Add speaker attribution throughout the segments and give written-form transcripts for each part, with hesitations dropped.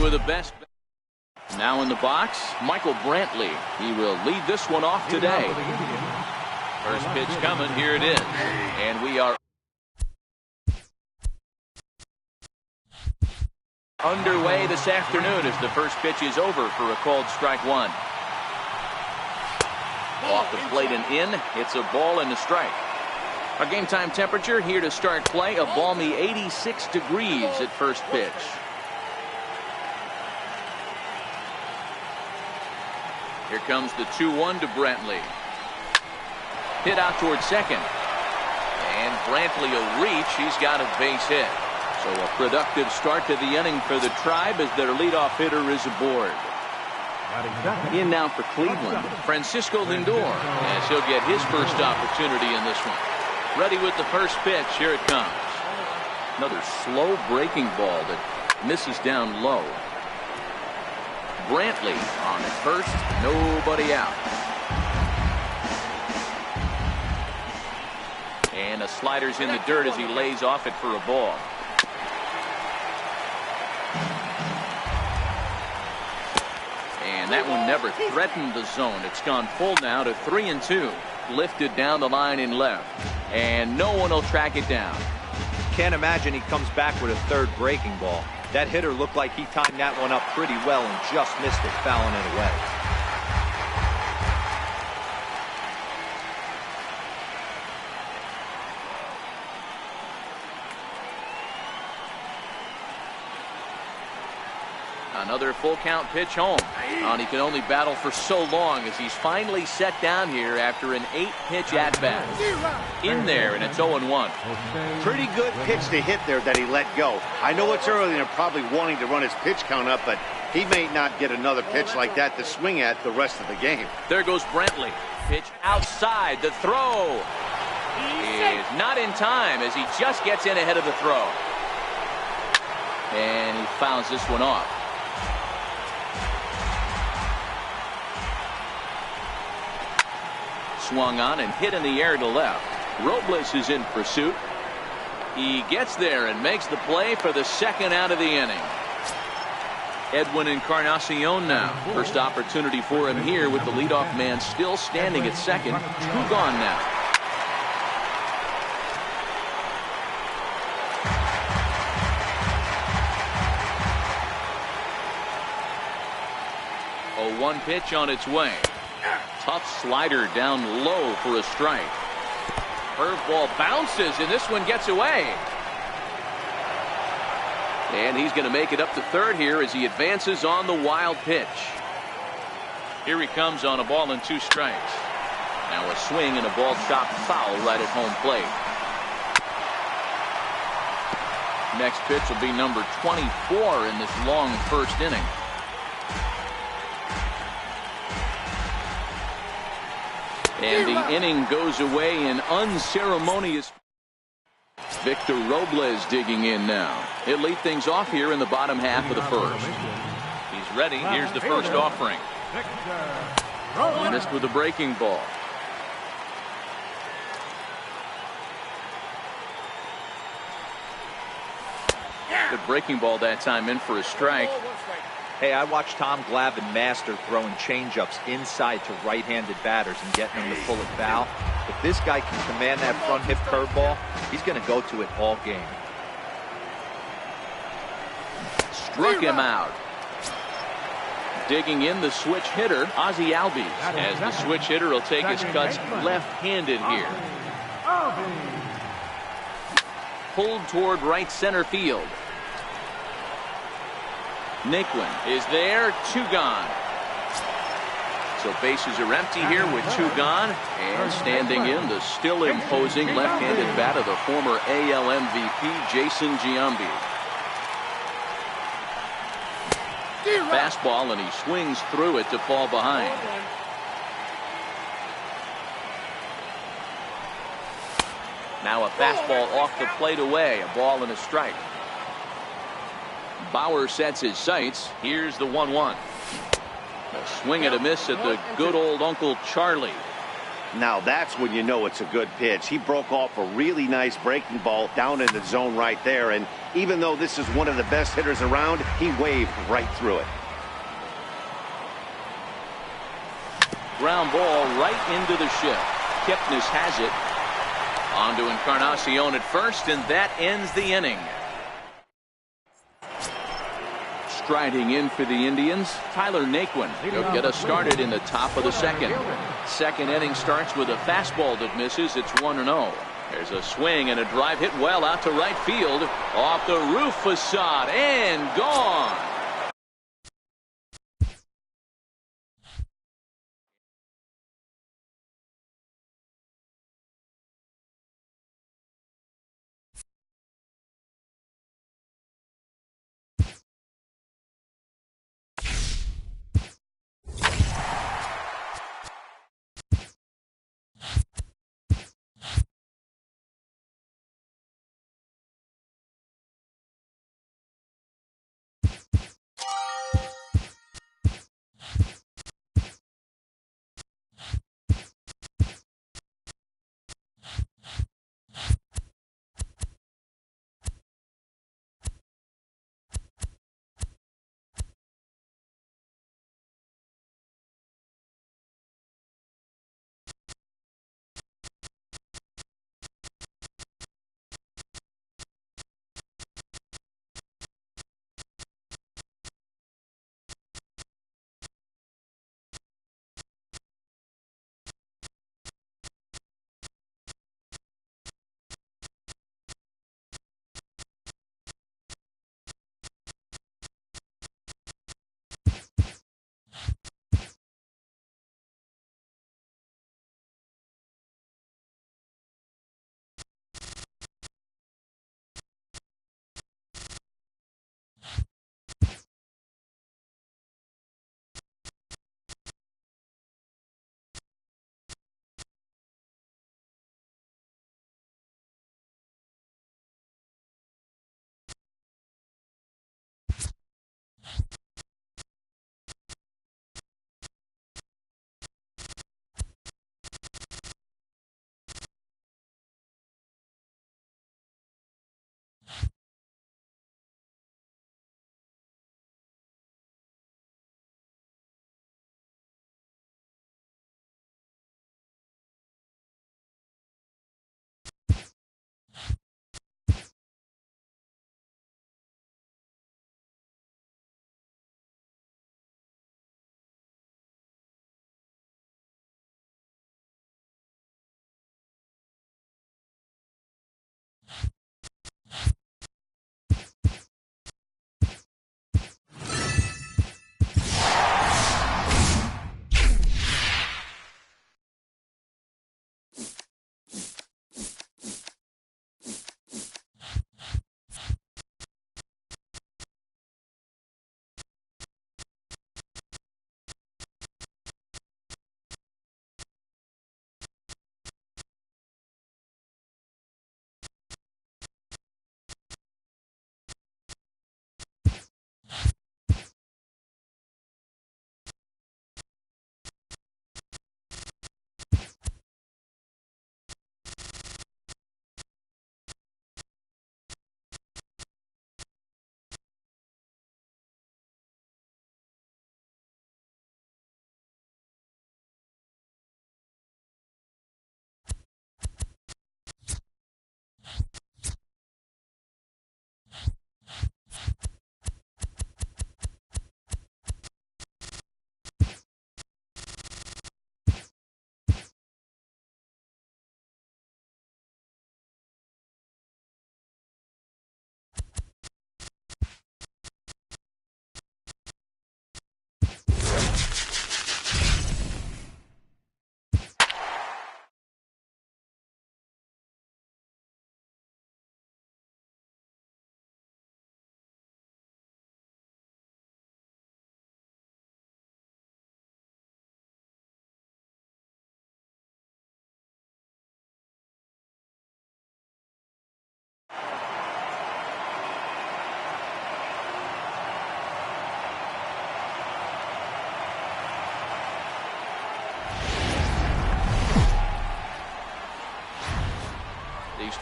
Speaker 1: with the best. Now in the box, Michael Brantley. He will lead this one off today. First pitch coming. Here it is. And we are underway this afternoon as the first pitch is over for a called strike one. Off the plate and in. It's a ball and a strike. Our game time temperature here to start play, a balmy 86 degrees at first pitch. Here comes the 2-1 to Brantley. Hit out towards second. And Brantley will reach. He's got a base hit. So a productive start to the inning for the Tribe as their leadoff hitter is aboard. In now for Cleveland, Francisco Lindor, as he'll get his first opportunity in this one. Ready with the first pitch. Here it comes. Another slow breaking ball that misses down low. Brantley on at first, nobody out. And a slider's in the dirt as he lays off it for a ball. And that one never threatened the zone. It's gone full now to 3-2. Lifted down the line in left. And no one will track it down.
Speaker 2: Can't imagine he comes back with a third breaking ball. That hitter looked like he timed that one up pretty well and just missed it, fouling it away.
Speaker 1: Another full count pitch home. And he can only battle for so long as he's finally set down here after an 8-pitch at-bat. In there, and it's 0-1.
Speaker 3: Pretty good pitch to hit there that he let go. I know it's early and they're probably wanting to run his pitch count up, but he may not get another pitch like that to swing at the rest of the game.
Speaker 1: There goes Brantley. Pitch outside. The throw is not in time as he just gets in ahead of the throw. And he fouls this one off. Swung on and hit in the air to left. Robles is in pursuit. He gets there and makes the play for the second out of the inning. Edwin Encarnacion now. First opportunity for him here with the leadoff man still standing at second. 2 gone now. A 1 pitch on its way. Tough slider down low for a strike. Curveball bounces and this one gets away. And he's going to make it up to third here as he advances on the wild pitch. Here he comes on a ball and 2 strikes. Now a swing and a ball chopped foul right at home plate. Next pitch will be number 24 in this long first inning. And the inning goes away in unceremonious. Victor Robles digging in now. He'll lead things off here in the bottom half of the first. He's ready. Here's the first offering. Missed with a breaking ball. Good breaking ball that time, in for a strike.
Speaker 2: Hey, I watched Tom Glavine master throwing changeups inside to right-handed batters and getting them to pull it foul. If this guy can command that front hip curveball, he's going to go to it all game.
Speaker 1: Struck him out. Digging in the switch hitter, Ozzie Albies, as the switch hitter will take his cuts left-handed here. Pulled toward right center field. Naquin is there, 2 gone. So bases are empty here with 2 gone. And standing in, the still imposing left-handed bat of the former AL MVP, Jason Giambi. Fastball, and he swings through it to fall behind. Now a fastball off the plate away, a ball and a strike. Bauer sets his sights. Here's the 1-1. A swing and a miss at the good old Uncle Charlie.
Speaker 3: Now that's when you know it's a good pitch. He broke off a really nice breaking ball down in the zone right there. And even though this is one of the best hitters around, he waved right through it.
Speaker 1: Ground ball right into the shift. Kipnis has it. On to Encarnacion at first, and that ends the inning. Striding in for the Indians, Tyler Naquin. He'll get us started in the top of the second. Second inning starts with a fastball that misses. It's 1-0. There's a swing and a drive hit well out to right field. Off the roof facade and gone.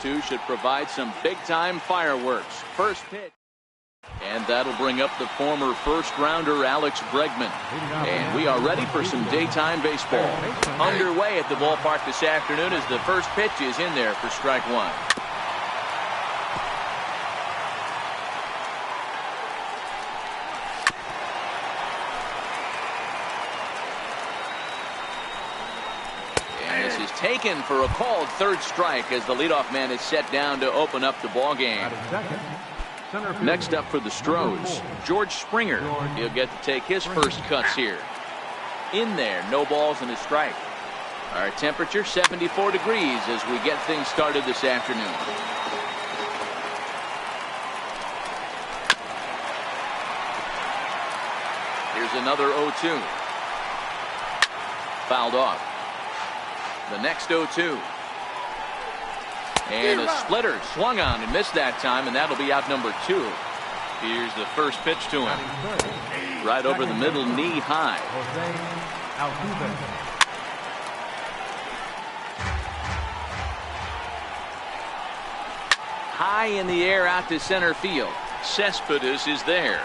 Speaker 1: two should provide some big-time fireworks. First pitch. And that'll bring up the former first-rounder Alex Bregman. And we are ready for some daytime baseball. Underway at the ballpark this afternoon as the first pitch is in there for strike one. And this is taken for a called third strike as the leadoff man is set down to open up the ball game. Next up for the Stros, George Springer. He'll get to take his first cuts here. In there, no balls and a strike. Our temperature 74 degrees as we get things started this afternoon. Here's another 0-2. Fouled off. The next 0-2. And a splitter swung on and missed that time, and that'll be out number 2. Here's the first pitch to him. Right over the middle, knee high. High in the air out to center field. Cespedes is there.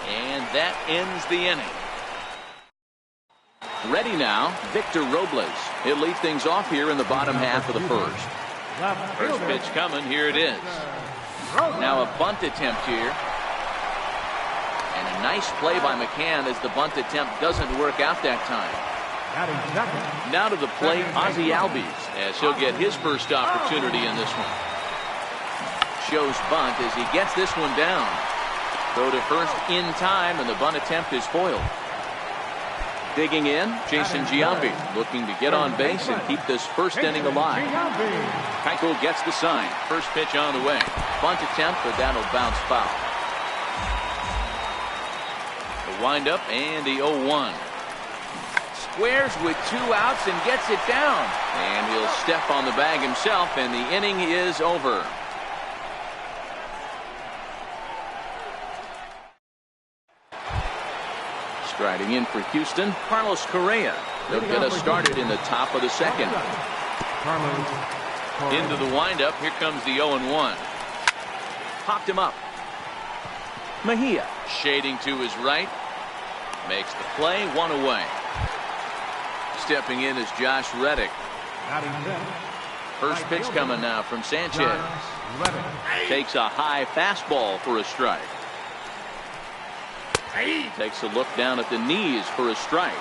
Speaker 1: And that ends the inning. Ready now, Victor Robles. He'll lead things off here in the bottom half of the first. First pitch coming. Here it is. Now a bunt attempt here. And a nice play by McCann as the bunt attempt doesn't work out that time. Now to the plate, Ozzie Albies, as he'll get his first opportunity in this one. Shows bunt as he gets this one down. Throw to first in time, and the bunt attempt is foiled. Digging in, Jason Giambi looking to get on base and keep this first inning alive. Keuchel gets the sign. First pitch on the way. Bunt attempt, but that'll bounce foul. The windup and the 0-1. Squares with 2 outs and gets it down. And he'll step on the bag himself, and the inning is over. Striding in for Houston, Carlos Correa. They'll get us started in the top of the second. Into the windup. Here comes the 0-1. Popped him up. Mejia shading to his right. Makes the play, 1 away. Stepping in is Josh Reddick. First pitch coming now from Sanchez. Takes a high fastball for a strike. Takes a look down at the knees for a strike.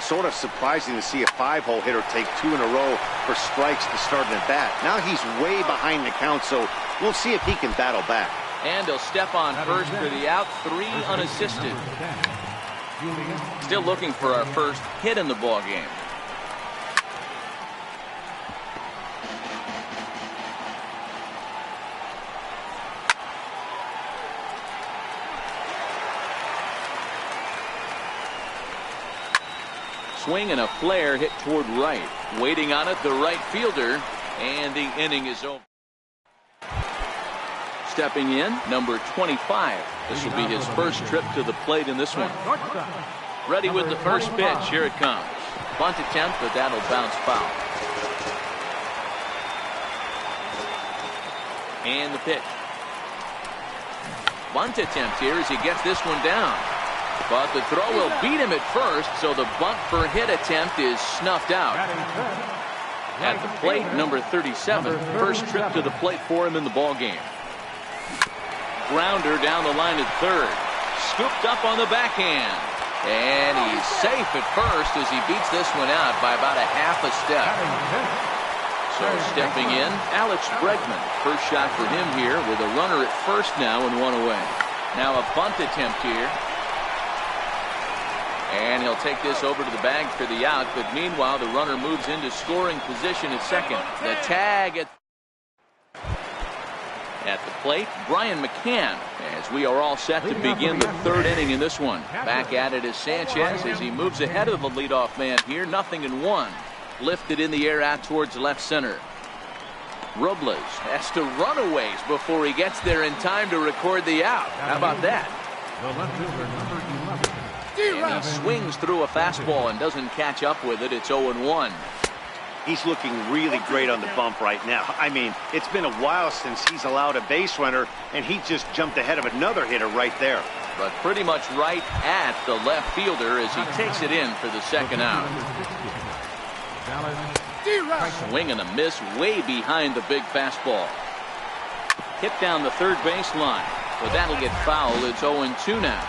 Speaker 3: Sort of surprising to see a 5-hole hitter take 2 in a row for strikes to start an at bat. Now he's way behind the count, so we'll see if he can battle back.
Speaker 1: And he'll step on first for the out, 3 unassisted. Still looking for our first hit in the ball game. Swing and a flare hit toward right. Waiting on it, the right fielder, and the inning is over. Stepping in, number 25. This will be his first trip to the plate in this one. Ready with the first pitch. Here it comes. Bunt attempt, but that'll bounce foul. And the pitch. Bunt attempt here as he gets this one down. But the throw will beat him at first, so the bunt for hit attempt is snuffed out. At the plate, number 37. First trip to the plate for him in the ball game. Grounder down the line at third. Scooped up on the backhand. And he's safe at first as he beats this one out by about a half a step. So stepping in, Alex Bregman. First shot for him here with a runner at first now and 1 away. Now a bunt attempt here. And he'll take this over to the bag for the out, but meanwhile the runner moves into scoring position at second. The tag at the plate, Brian McCann, as we are all set to begin the third inning in this one. Back at it is Sanchez as he moves ahead of the leadoff man here. 0-1. Lifted in the air out towards left center. Robles has to run a ways before he gets there in time to record the out. How about that? And he swings through a fastball and doesn't catch up with it. It's 0-1.
Speaker 3: He's looking really great on the bump right now. I mean, it's been a while since he's allowed a base runner, and he just jumped ahead of another hitter right there.
Speaker 1: But pretty much right at the left fielder as he takes it in for the second out. Swing and a miss way behind the big fastball. Hit down the third baseline, but that'll get fouled. It's 0-2 now.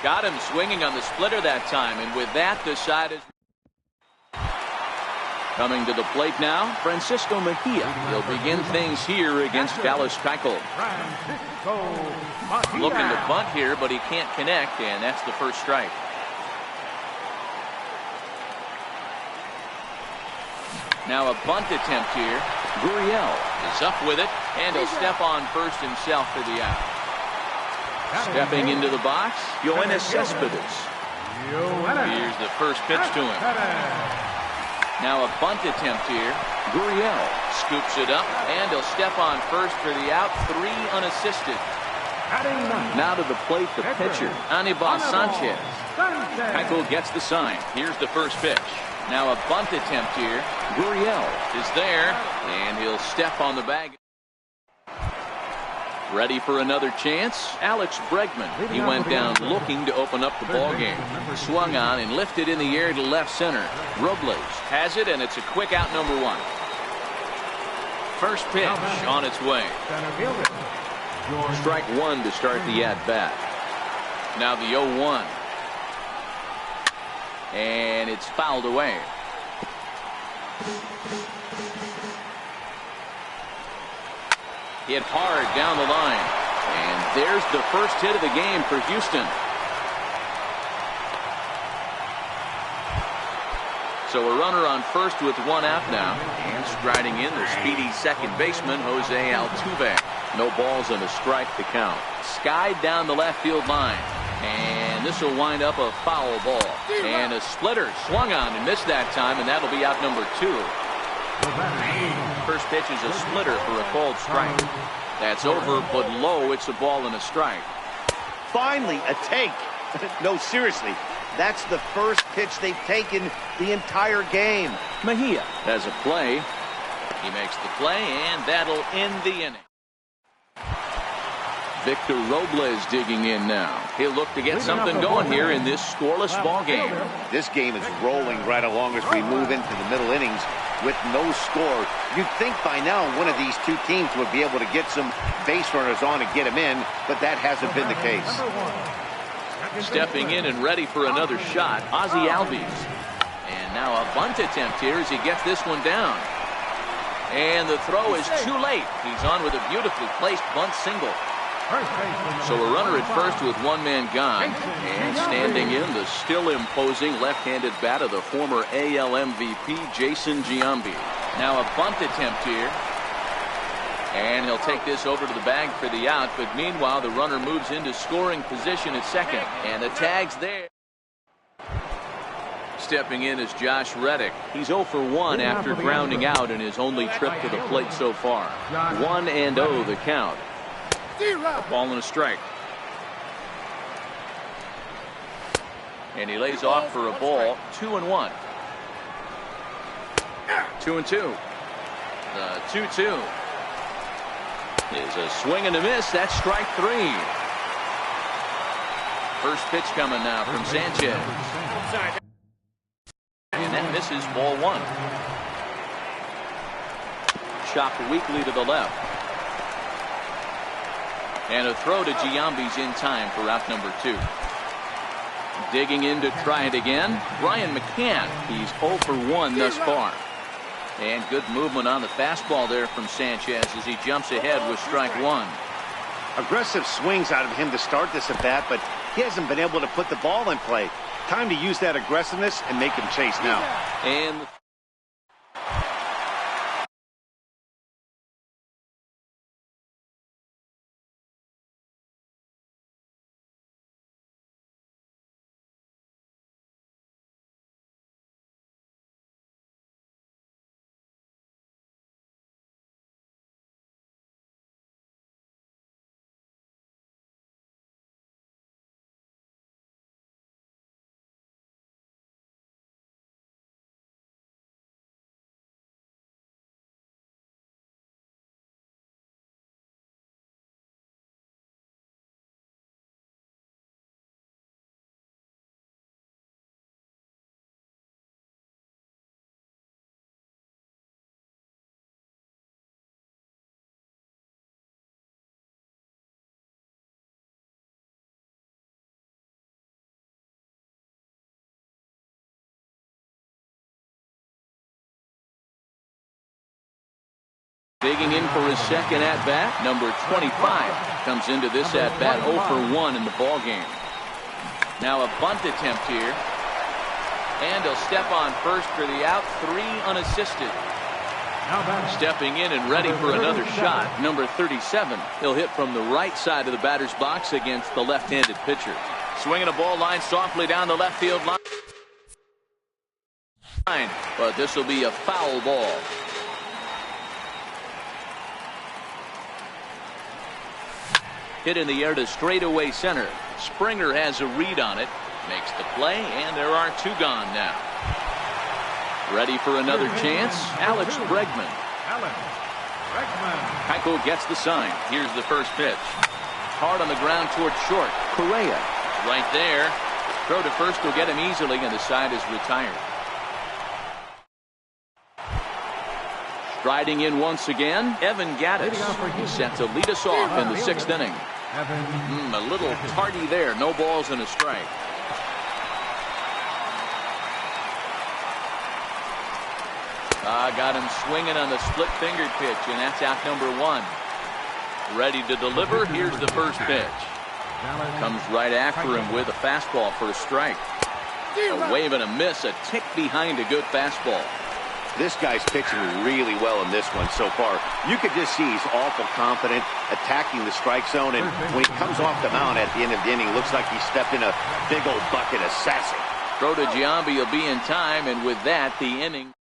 Speaker 1: Got him swinging on the splitter that time, and with that, the side is coming to the plate now. Francisco Mejia. He'll begin things here against Dallas Keuchel. Looking to bunt here, but he can't connect, and that's the first strike. Now a bunt attempt here. Gurriel is up with it, and he'll step on first himself for the out. Stepping into the box, Yoenis Cespedes. Here's the first pitch to him. Now a bunt attempt here. Gurriel scoops it up, and he'll step on first for the out. 3 unassisted. Now to the plate, the pitcher, Anibal Sanchez. Keuchel gets the sign. Here's the first pitch. Now a bunt attempt here. Gurriel is there, and he'll step on the bag. Ready for another chance? Alex Bregman. He went down looking to open up the ballgame. Swung on and lifted in the air to left center. Robles has it, and it's a quick out, number 1. First pitch on its way. Strike 1 to start the at-bat. Now the 0-1. And it's fouled away. Hit hard down the line. And there's the first hit of the game for Houston. So a runner on first with 1 out now. And striding in the speedy second baseman, Jose Altuve. No balls and a strike to count. Skied down the left field line. And this will wind up a foul ball. And a splitter swung on and missed that time, and that'll be out number 2. First pitch is a splitter for a called strike. That's over, but low. It's a ball and a strike.
Speaker 3: Finally, a take. No, seriously. That's the first pitch they've taken the entire game.
Speaker 1: Mejia has a play. He makes the play, and that'll end the inning. Victor Robles digging in now. He'll look to get something going here in this scoreless ball game.
Speaker 3: This game is rolling right along as we move into the middle innings with no score. You'd think by now one of these two teams would be able to get some base runners on and get them in, but that hasn't been the case.
Speaker 1: Stepping in and ready for another shot, Ozzie Albies. And now a bunt attempt here as he gets this one down. And the throw is too late. He's on with a beautifully placed bunt single. So a runner at first with 1 man gone. And standing in, the still imposing left-handed bat of the former AL MVP, Jason Giambi. Now a bunt attempt here. And he'll take this over to the bag for the out. But meanwhile, the runner moves into scoring position at second. And the tag's there. Stepping in is Josh Reddick. He's 0 for 1 after grounding out in his only trip to the plate so far. 1-0 the count. A ball and a strike. And he lays off for a ball. 2-1. 2-2. The 2-2 is a swing and a miss. That's strike 3. First pitch coming now from Sanchez. And that misses, ball 1. Chopped weakly to the left. And a throw to Giambi's in time for out number 2. Digging in to try it again, Brian McCann. He's 0 for 1 thus far. And good movement on the fastball there from Sanchez as he jumps ahead with strike 1.
Speaker 3: Aggressive swings out of him to start this at bat, but he hasn't been able to put the ball in play. Time to use that aggressiveness and make him chase now.
Speaker 1: And Digging in for his second at-bat, number 25 comes into this at-bat 0 for 1 in the ballgame. Now a bunt attempt here. And he'll step on first for the out, 3 unassisted. Stepping in and ready for another shot, number 37. He'll hit from the right side of the batter's box against the left-handed pitcher. Swinging a ball line softly down the left field line. But this will be a foul ball. Hit in the air to straightaway center. Springer has a read on it. Makes the play, and there are 2 gone now. Ready for another chance, Alex Bregman. Keiko gets the sign. Here's the first pitch. Hard on the ground toward short. Correa right there. Throw to first will get him easily, and the side is retired. Striding in once again, Evan Gattis. He's set to lead us off in the 6th inning. A little tardy there. No balls and a strike. Got him swinging on the split-fingered pitch, and that's out number 1. Ready to deliver. Here's the first pitch. Comes right after him with a fastball for a strike. A wave and a miss, a tick behind a good fastball.
Speaker 3: This guy's pitching really well in this one so far. You could just see he's awful confident, attacking the strike zone, and when he comes off the mound at the end of the inning, looks like he stepped in a big old bucket of sassy.
Speaker 1: Throw to Giambi will be in time, and with that, the inning.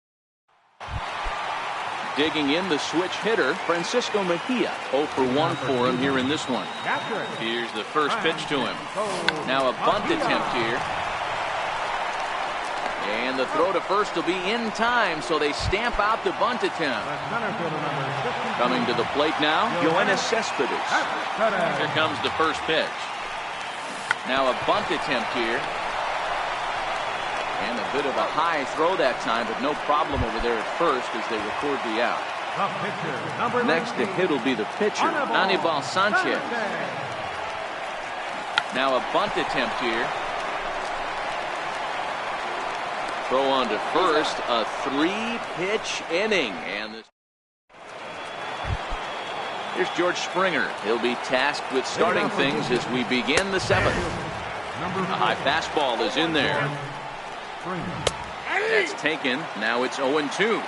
Speaker 1: Digging in the switch hitter, Francisco Mejia. 0 for 1 for him here in this one. Here's the first pitch to him. Now a bunt attempt here. And the throw to first will be in time, so they stamp out the bunt attempt. Coming to the plate now, Yoenis Cespedes. Here comes the first pitch. Now a bunt attempt here. And a bit of a high throw that time, but no problem over there at first as they record the out. Next to hit will be the pitcher, Anibal Sanchez. Now a bunt attempt here. Throw on to first, a 3-pitch inning. And this. Here's George Springer. He'll be tasked with starting things as we begin the 7th. A high fastball is in there. That's taken. Now it's 0-2.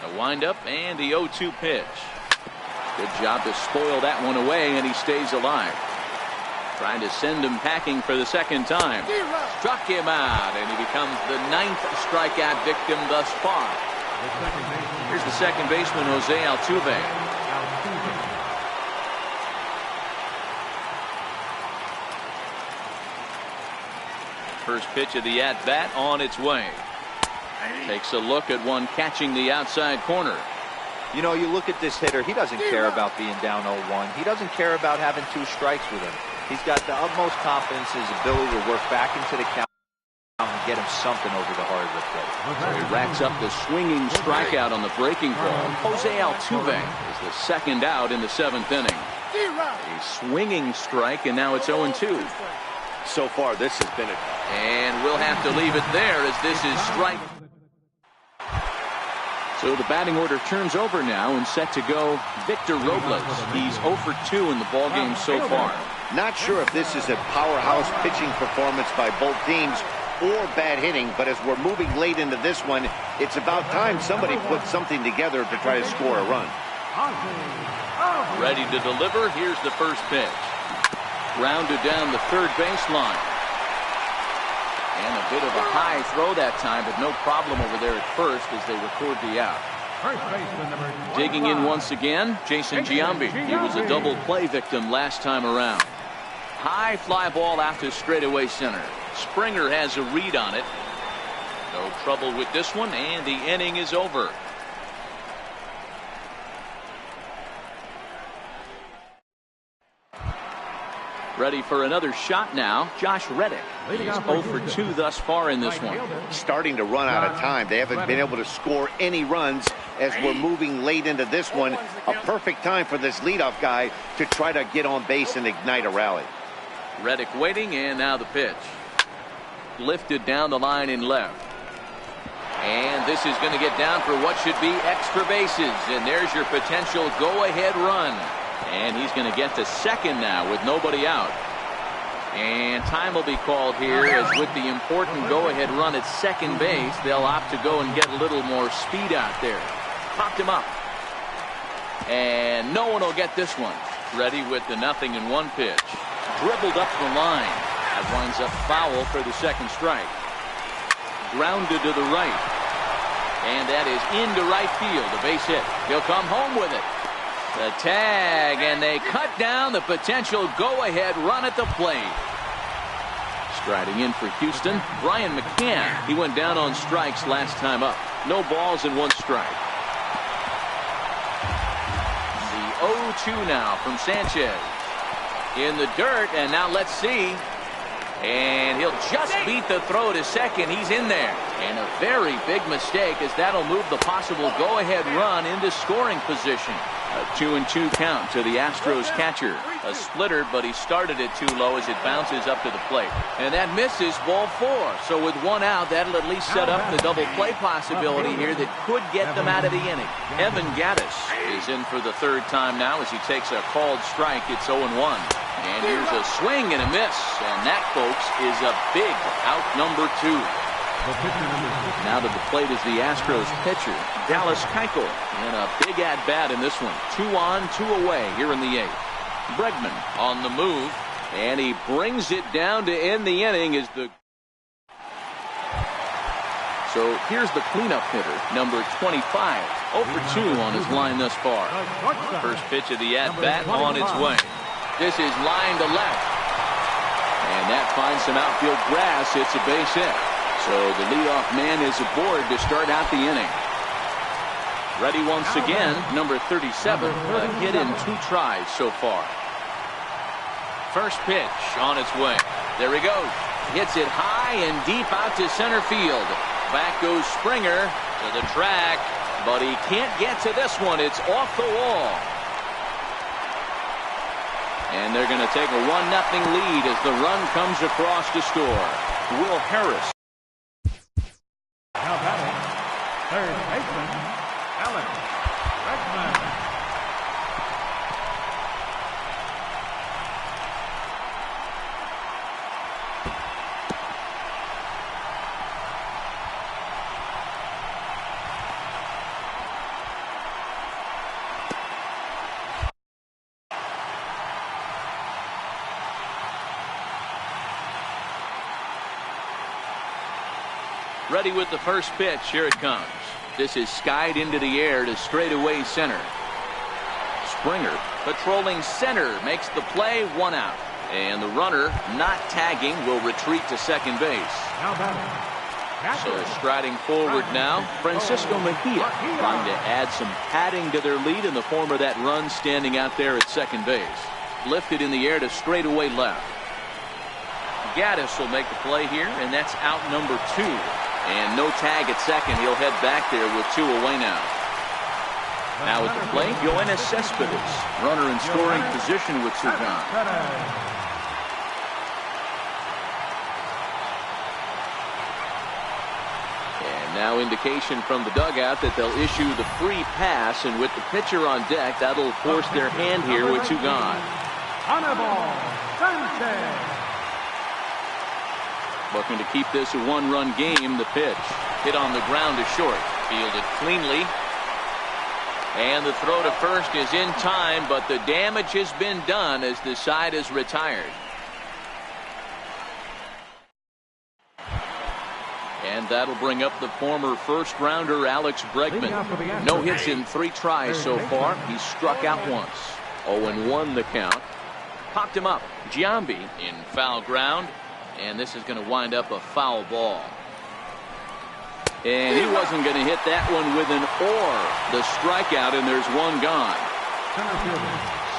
Speaker 1: A windup and the 0-2 pitch. Good job to spoil that one away, and he stays alive. Trying to send him packing for the second time. Struck him out, and he becomes the 9th strikeout victim thus far. Here's the second baseman, Jose Altuve. First pitch of the at-bat on its way. Takes a look at one catching the outside corner.
Speaker 2: You know, you look at this hitter, he doesn't care about being down 0-1. He doesn't care about having 2 strikes with him. He's got the utmost confidence in his ability to work back into the count and get him something over the hardwood plate.
Speaker 1: So he racks up the swinging strikeout on the breaking ball. Jose Altuve is the second out in the 7th inning. A swinging strike, and now it's 0-2.
Speaker 3: So far, this has been a...
Speaker 1: And we'll have to leave it there as this is strike. So the batting order turns over now and set to go Victor Robles. He's 0 for 2 in the ballgame so far.
Speaker 3: Not sure if this is a powerhouse pitching performance by both teams or bad hitting, but as we're moving late into this one, it's about time somebody puts something together to try to score a run.
Speaker 1: Ready to deliver. Here's the first pitch. Rounded down the third baseline. And a bit of a high throw that time, but no problem over there at first as they record the out. Digging in once again, Jason Giambi. He was a double play victim last time around. High fly ball out to straightaway center. Springer has a read on it. No trouble with this one, and the inning is over. Ready for another shot now, Josh Reddick. He's 0 for 2 thus far in this one.
Speaker 3: Starting to run out of time. They haven't been able to score any runs as we're moving late into this one. A perfect time for this leadoff guy to try to get on base and ignite a rally.
Speaker 1: Reddick waiting, and now the pitch. Lifted down the line in left. And this is going to get down for what should be extra bases. And there's your potential go-ahead run. And he's going to get to second now with nobody out. And time will be called here, as with the important go-ahead run at second base, they'll opt to go and get a little more speed out there. Popped him up. And no one will get this one. Ready with the 0-1 pitch. Dribbled up the line. That winds up foul for the second strike. Grounded to the right. And that is into right field. A base hit. He'll come home with it. The tag, and they cut down the potential go-ahead run at the plate. Striding in for Houston, Brian McCann. He went down on strikes last time up. No balls and 1 strike. The 0-2 now from Sanchez. In the dirt, and now let's see. And he'll just beat the throw to second. He's in there. And a very big mistake, as that'll move the possible go-ahead run into scoring position. A 2-2 count to the Astros catcher. A splitter, but he started it too low as it bounces up to the plate. And that misses, ball 4. So with 1 out, that'll at least set up the double play possibility here that could get them out of the inning. Evan Gattis is in for the 3rd time now as he takes a called strike. It's 0-1. And here's a swing and a miss. And that, folks, is a big out number 2. Now to the plate is the Astros pitcher, Dallas Keuchel, and a big at-bat in this one. 2 on, 2 away here in the 8th. Bregman on the move, and he brings it down to end the inning. So here's the cleanup hitter, number 25, 0 for 2 on his line thus far. First pitch of the at-bat on its way. This is line to left, and that finds some outfield grass. It's a base hit. So the leadoff man is aboard to start out the inning. Ready once again, number 37, a hit in 2 tries so far. First pitch on its way. There he goes. Hits it high and deep out to center field. Back goes Springer to the track, but he can't get to this one. It's off the wall. And they're going to take a 1-0 lead as the run comes across to score. Will Harris.
Speaker 4: Now batting, third baseman, Alex Bregman.
Speaker 1: Ready with the first pitch. Here it comes. This is skied into the air to straightaway center. Springer patrolling center makes the play. 1 out. And the runner not tagging will retreat to second base. So striding forward now, Francisco Mejia trying to add some padding to their lead in the form of that run standing out there at second base. Lifted in the air to straightaway left. Gattis will make the play here, and that's out number 2. And no tag at second. He'll head back there with 2 away now. Now at the plate, Yoenis Cespedes, runner in scoring position with 2 gone. And now indication from the dugout that they'll issue the free pass, and with the pitcher on deck, that'll force their hand here with 2 gone. Looking to keep this a 1-run game. The pitch hit on the ground to short. Fielded cleanly. And the throw to first is in time, but the damage has been done as the side is retired. And that'll bring up the former first-rounder Alex Bregman. No hits in 3 tries so far. He's struck out once. 0-1 the count. Popped him up. Giambi in foul ground. And this is going to wind up a foul ball. And he wasn't going to hit that one with an or. The strikeout, and there's 1 gone.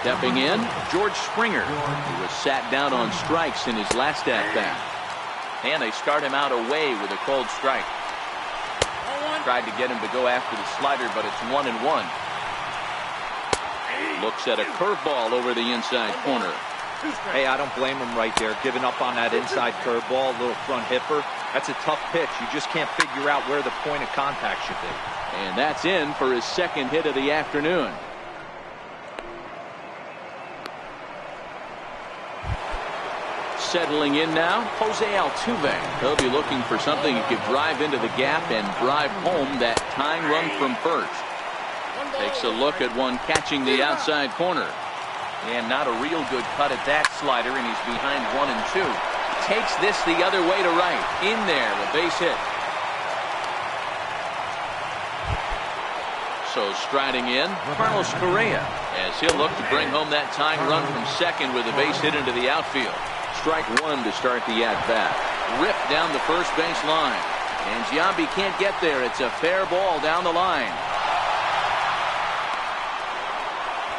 Speaker 1: Stepping in, George Springer, who was sat down on strikes in his last at-bat. And they start him out away with a cold strike. Tried to get him to go after the slider, but it's 1-1. Looks at a curveball over the inside corner.
Speaker 2: Hey, I don't blame him right there. Giving up on that inside curveball, a little front hipper. That's a tough pitch. You just can't figure out where the point of contact should be.
Speaker 1: And that's in for his second hit of the afternoon. Settling in now, Jose Altuve. He'll be looking for something he could drive into the gap and drive home that tying run from first. Takes a look at one catching the outside corner.
Speaker 5: And not a real good cut at that slider, and he's behind 1 and 2.
Speaker 1: Takes this the other way to right. In there, the base hit. So striding in, Carlos Correa, as he'll look to bring home that tying run from second with a base hit into the outfield. Strike one to start the at-bat. Ripped down the first base line. And Giambi can't get there. It's a fair ball down the line.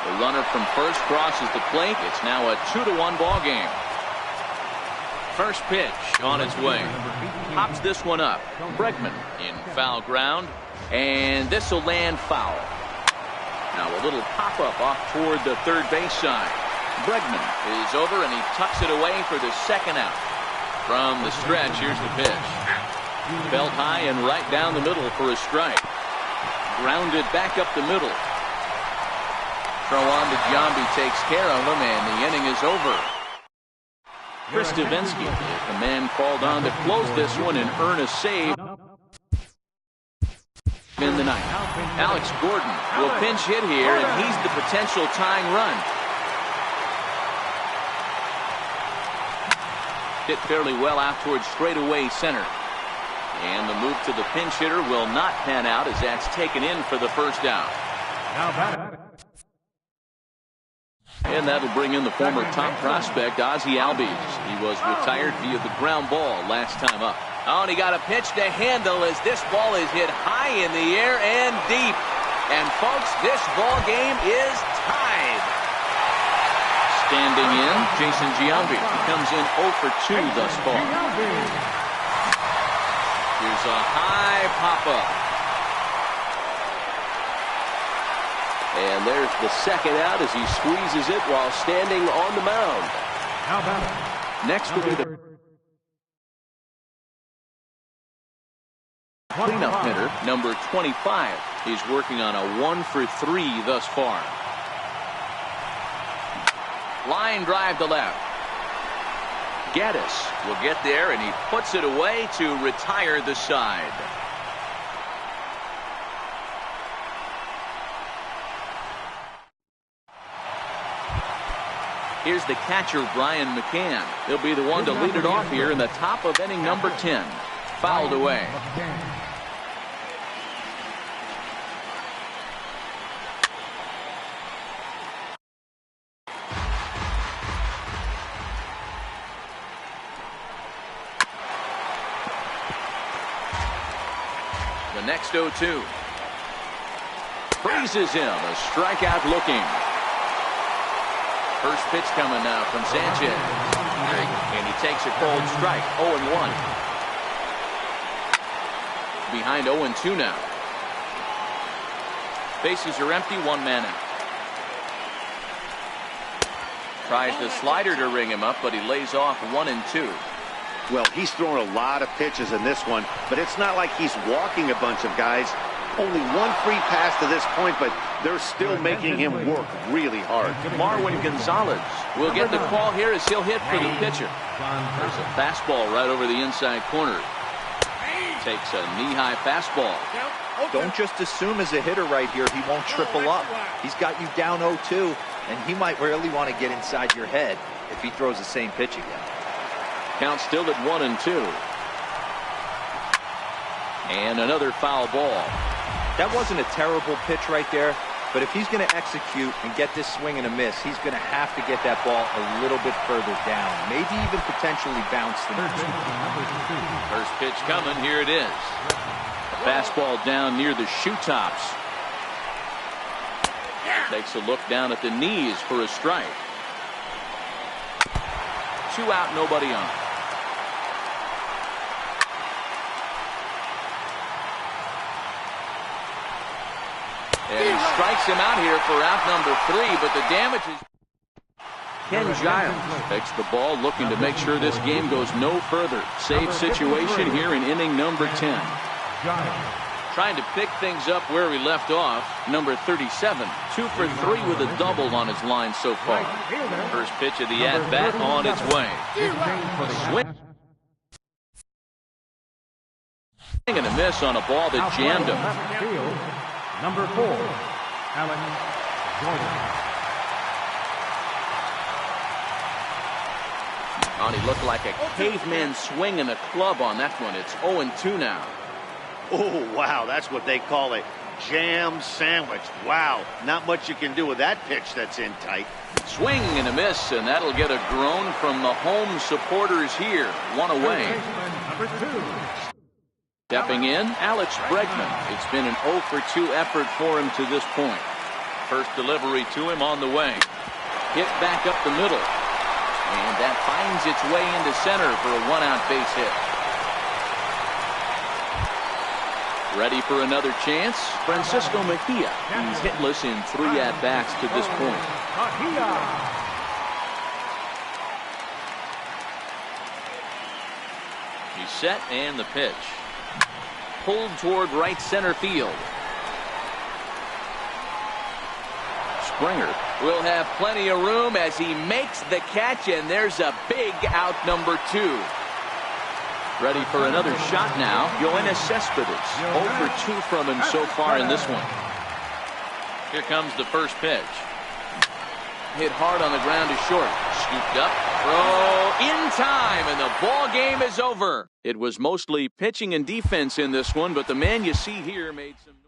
Speaker 1: The runner from first crosses the plate. It's now a 2-1 ball game. First pitch on its way. Pops this one up. Bregman in foul ground. And this will land foul. Now a little pop-up off toward the third base side. Bregman is over and he tucks it away for the second out. From the stretch, here's the pitch. Belt high and right down the middle for a strike. Grounded back up the middle. Throw on to Giambi, takes care of him, and the inning is over. Chris Davinsky, the man called on to close this one and earn a save in the ninth. Alex Gordon will pinch hit here, and he's the potential tying run. Hit fairly well out towards straightaway center. And the move to the pinch hitter will not pan out as that's taken in for the first out. And that'll bring in the former top prospect, Ozzie Albies. He was retired via the ground ball last time up. Oh, and he got a pitch to handle as this ball is hit high in the air and deep. And, folks, this ball game is tied. Standing in, Jason Giambi comes in 0 for 2 thus far. Here's a high pop-up. And there's the second out as he squeezes it while standing on the mound. Next will be the cleanup hitter, number 25. He's working on a 1 for 3 thus far. Line drive to left. Gaddis will get there, and he puts it away to retire the side. Here's the catcher, Brian McCann. He'll be the one to lead it off here in the top of inning number 10. Fouled away. The next 0-2. Freezes him. A strikeout looking. First pitch coming now from Sanchez. And he takes a cold strike. 0-1. Behind 0-2 now. Bases are empty. 1 man out. Tries the slider to ring him up, but he lays off 1-2.
Speaker 3: Well, he's thrown a lot of pitches in this one, but it's not like he's walking a bunch of guys. Only 1 free pass to this point, but they're still making him work really hard.
Speaker 1: Marwin Gonzalez will get the call here as he'll hit for the pitcher. There's a fastball right over the inside corner. Takes a knee-high fastball.
Speaker 2: Don't just assume as a hitter right here he won't triple up. He's got you down 0-2, and he might really want to get inside your head if he throws the same pitch again.
Speaker 1: Count still at 1-2. And another foul ball.
Speaker 2: That wasn't a terrible pitch right there, but if he's going to execute and get this swing and a miss, he's going to have to get that ball a little bit further down, maybe even potentially bounce the next one.
Speaker 1: First pitch coming, here it is. A fastball down near the shoe tops. Takes a look down at the knees for a strike. 2 out, nobody on. And he strikes him out here for out number 3, but the damage is... Ken Giles takes the ball, looking to make sure this game goes no further. Save situation here in inning number 10. Trying to pick things up where we left off. Number 37, 2 for 3 with a double on his line so far. First pitch of the at-bat on its way. Swing and a miss on a ball that jammed him.
Speaker 4: Number 4, Alex Jordan.
Speaker 1: Oh, he looked like a caveman swinging a club on that one. It's 0-2 now.
Speaker 3: Oh, wow, that's what they call a jam sandwich. Wow, not much you can do with that pitch that's in tight.
Speaker 1: Swing and a miss, and that'll get a groan from the home supporters here. One away.
Speaker 4: Number 2.
Speaker 1: Stepping in, Alex Bregman. It's been an 0 for 2 effort for him to this point. First delivery to him on the way. Hit back up the middle. And that finds its way into center for a 1-out base hit. Ready for another chance? Francisco Mejia. He's hitless in 3 at-bats to this point. He's set and the pitch. Pulled toward right center field. Springer will have plenty of room as he makes the catch, and there's a big out, number 2. Ready for another shot now. Yoenis Cespedes. 0 for 2 from him so far in this one. Here comes the first pitch. Hit hard on the ground to short. Scooped up. Throw in time, and the ball game is over. It was mostly pitching and defense in this one, but the man you see here made some noise.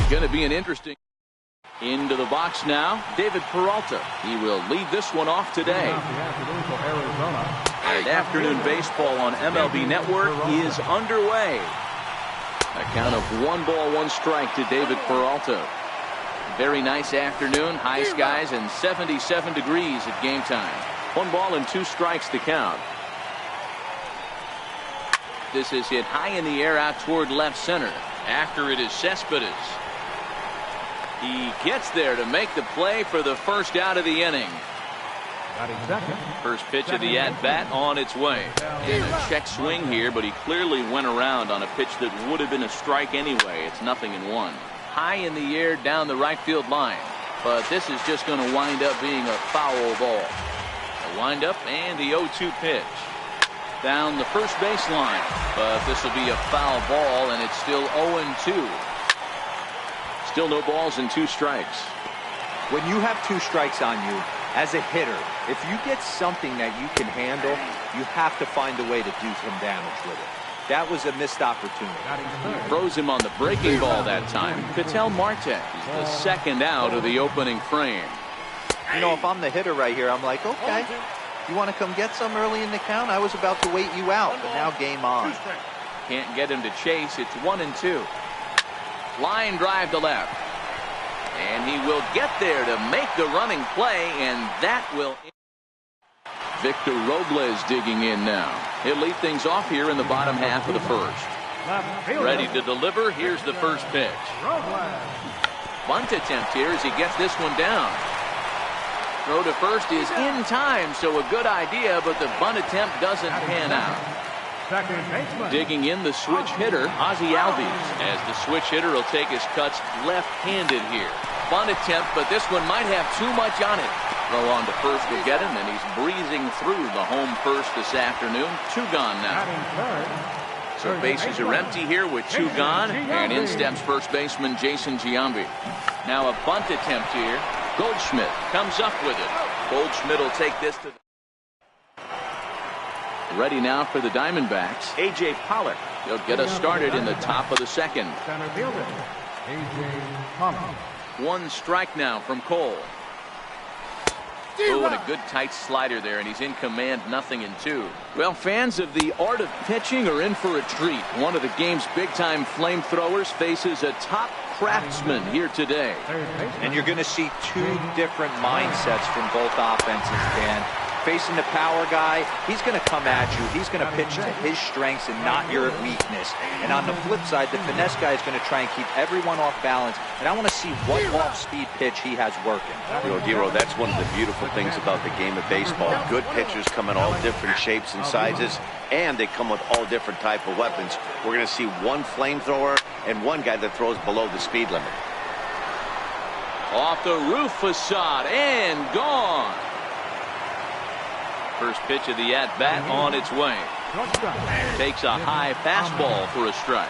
Speaker 1: Going to be an interesting. Into the box now, David Peralta. He will lead this one off today.
Speaker 5: And afternoon baseball on MLB Network is underway.
Speaker 1: A count of 1 ball, 1 strike to David Peralta. Very nice afternoon, high skies, and 77 degrees at game time.
Speaker 5: 1 ball and 2 strikes to count.
Speaker 1: This is hit high in the air out toward left center. After it is Cespedes. He gets there to make the play for the first out of the inning. First pitch of the at-bat on its way. And a check swing here, but he clearly went around on a pitch that would have been a strike anyway. It's 0-1. High in the air down the right field line. But this is just going to wind up being a foul ball. A windup and the 0-2 pitch. Down the first baseline. But this will be a foul ball, and it's still 0-2. Still no balls and 2 strikes.
Speaker 2: When you have 2 strikes on you, as a hitter, if you get something that you can handle, you have to find a way to do some damage with it. That was a missed opportunity.
Speaker 1: He throws him on the breaking ball that time. Ketel Marte is the second out of the opening frame.
Speaker 2: You know, if I'm the hitter right here, I'm like, okay, you want to come get some early in the count? I was about to wait you out, but now game on.
Speaker 1: Can't get him to chase. It's 1-2. Line drive to left. And he will get there to make the running play, and that will... Victor Robles digging in now. He'll lead things off here in the bottom half of the first. Ready to deliver. Here's the first pitch. Bunt attempt here as he gets this one down. Throw to first is in time, so a good idea, but the bunt attempt doesn't pan out. Digging in the switch hitter, Ozzie Albies, as the switch hitter will take his cuts left-handed here. Bunt attempt, but this one might have too much on it. Throw on to first will get him, and he's breezing through the home first this afternoon. 2 gone now. So bases are empty here with 2 gone, and in steps first baseman Jason Giambi. Now a bunt attempt here. Goldschmidt comes up with it. Goldschmidt will take this to the... Ready now for the Diamondbacks.
Speaker 5: A.J. Pollock.
Speaker 1: He'll get us started in the top of the second.
Speaker 4: A.J. Pollock.
Speaker 1: 1 strike now from Cole. Oh, and a good tight slider there, and he's in command, 0-2. Well, fans of the art of pitching are in for a treat. One of the game's big-time flamethrowers faces a top craftsman here today.
Speaker 2: And you're going to see 2 different mindsets from both offenses, Dan. Facing the power guy, he's going to come at you. He's going to pitch to his strengths and not your weakness. And on the flip side, the finesse guy is going to try and keep everyone off balance. And I want to see what off-speed pitch he has working.
Speaker 3: You know, Dero, that's one of the beautiful things about the game of baseball. Good pitchers come in all different shapes and sizes, and they come with all different type of weapons. We're going to see 1 flamethrower and 1 guy that throws below the speed limit.
Speaker 1: Off the roof facade and gone. First pitch of the at-bat on its way. Takes a high fastball for a strike.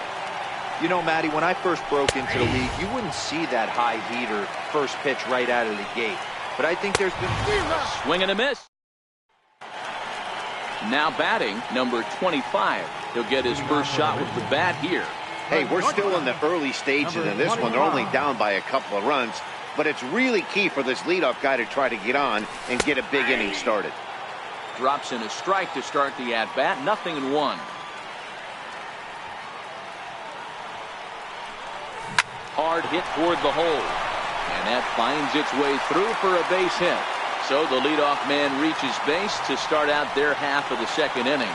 Speaker 2: You know, Matty, when I first broke into the league, you wouldn't see that high heater first pitch right out of the gate. But I think there's been
Speaker 1: a swing and a miss. Now batting, number 25. He'll get his first shot with the bat here.
Speaker 3: Hey, we're still in the early stages in this one. They're only down by a couple of runs. But it's really key for this leadoff guy to try to get on and get a big inning started.
Speaker 1: Drops in a strike to start the at-bat. 0-1. Hard hit toward the hole. And that finds its way through for a base hit. So the leadoff man reaches base to start out their half of the second inning.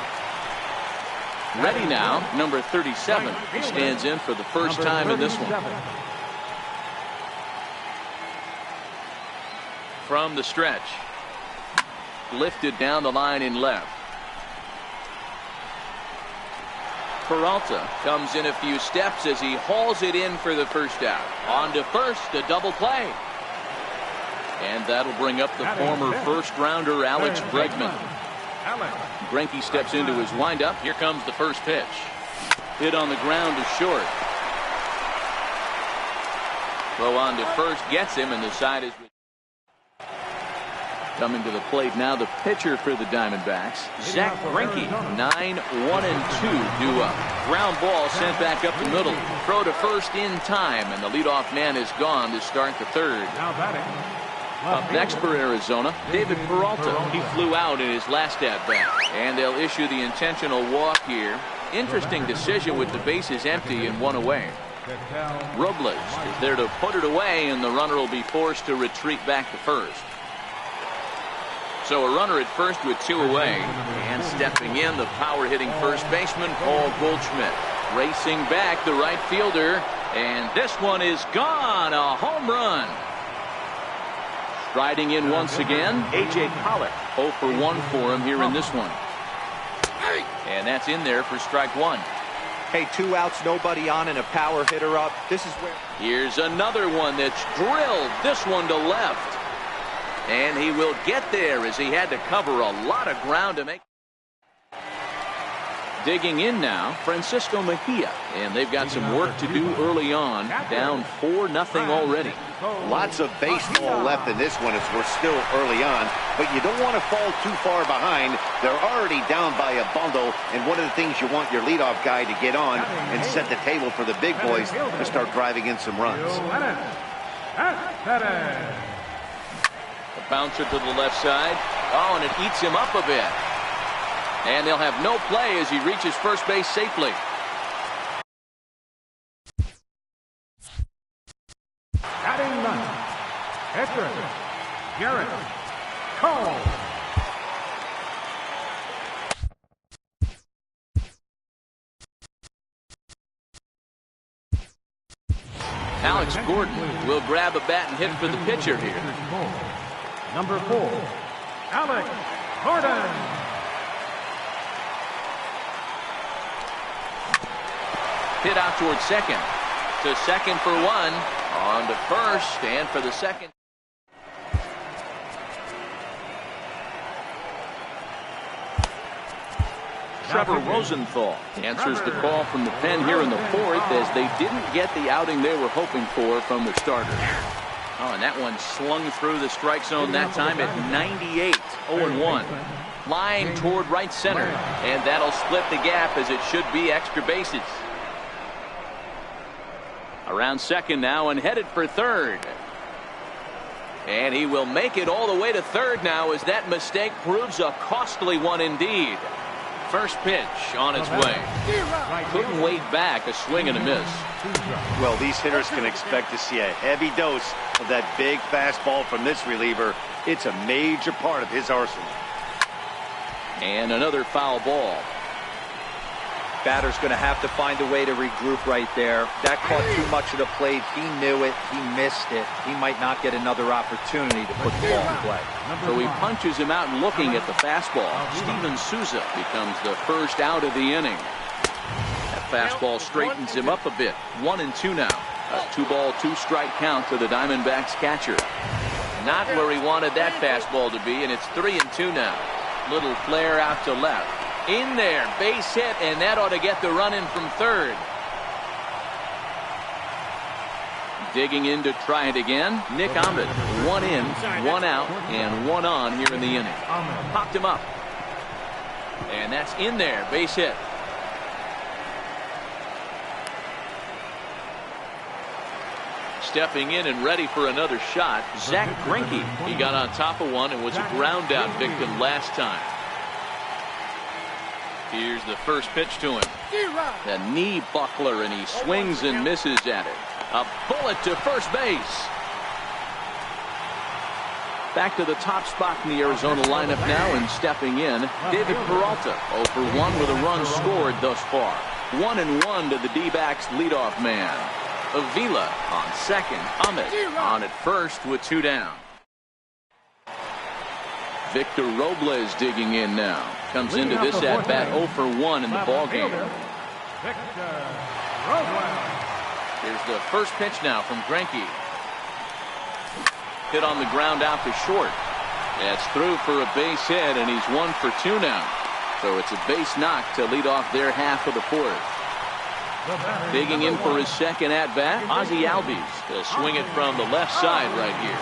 Speaker 1: Ready now, number 37. He stands in for the first time in this one. From the stretch. Lifted down the line in left. Peralta comes in a few steps as he hauls it in for the first out. On to first, a double play. And that'll bring up the former first-rounder Alex Bregman. Greinke steps into his windup. Here comes the first pitch. Hit on the ground to short. Throw on to first, gets him, and the side is... Coming to the plate now, the pitcher for the Diamondbacks, Zach Greinke. 9-1-2 due up. Ground ball sent back up the middle. Throw to first in time, and the leadoff man is gone to start the third.
Speaker 4: Now batting,
Speaker 1: Up next for Arizona, David Peralta. He flew out in his last at-bat. And they'll issue the intentional walk here. Interesting decision with the bases empty and one away. Robles is there to put it away, and the runner will be forced to retreat back to first. So a runner at first with two away. And stepping in, the power-hitting first baseman, Paul Goldschmidt. Racing back, the right fielder. And this one is gone. A home run. Striding in once again, A.J. Pollock. 0 for 1 for him here in this one. And that's in there for strike one.
Speaker 2: Hey, 2 outs, nobody on, and a power hitter up. This is where...
Speaker 1: Here's another one that's drilled. This one to left. And he will get there as he had to cover a lot of ground to make. Digging in now, Francisco Mejia. And they've got some work to do early on. Down 4-0 already.
Speaker 3: Lots of baseball left in this one as we're still early on, but you don't want to fall too far behind. They're already down by a bundle, and one of the things you want your leadoff guy to get on and set the table for the big boys to start driving in some runs.
Speaker 1: A bouncer to the left side. Oh, and it eats him up a bit. And they'll have no play as he reaches first base safely.
Speaker 4: Batting ninth, pitcher, Garrett Cole.
Speaker 1: Alex Gordon will grab a bat and hit for the pitcher here.
Speaker 4: Number 4, Alex Gordon.
Speaker 1: Hit out towards second. To second for one. On to first, and for the second. Trevor Rosenthal answers the call from the pen here in the fourth as they didn't get the outing they were hoping for from the starter. Oh, and that one slung through the strike zone that time at 98. 0-1. Line toward right center, and that'll split the gap as it should be extra bases. Around second now and headed for third. And he will make it all the way to third now as that mistake proves a costly one indeed. First pitch on its way. Couldn't wait back, a swing and a miss.
Speaker 3: Well, these hitters can expect to see a heavy dose of that big fastball from this reliever. It's a major part of his arsenal.
Speaker 1: And another foul ball.
Speaker 2: Batter's going to have to find a way to regroup right there. That caught too much of the plate. He knew it. He missed it. He might not get another opportunity to put the ball in play.
Speaker 1: So he punches him out looking at the fastball. Steven Souza becomes the first out of the inning. That fastball straightens him up a bit. 1-2 now. A 2-ball, 2-strike count to the Diamondbacks catcher. Not where he wanted that fastball to be, and it's 3-2 now. Little flare out to left. In there, base hit, and that ought to get the run in from third. Digging in to try it again, Nick Ahmed. 1 in, 1 out, and 1 on here in the inning. Popped him up. And that's in there, base hit. Stepping in and ready for another shot, Zach Greinke. He got on top of one and was a ground out victim last time. Here's the first pitch to him. A knee buckler, and he swings and misses at it. A bullet to first base. Back to the top spot in the Arizona lineup now, and stepping in, David Peralta. 0 for 1 with a run scored thus far. 1-1 to the D-backs leadoff man. Avila on second. Ahmed on at first with 2 down. Victor Robles digging in now. Comes into this at-bat 0 for 1 in the ballgame. Here's the first pitch now from Greinke. Hit on the ground out to short. That's through for a base hit, and he's 1 for 2 now. So it's a base knock to lead off their half of the fourth. Digging in for his second at-bat, Ozzie Albies. He'll swing it from the left side right here.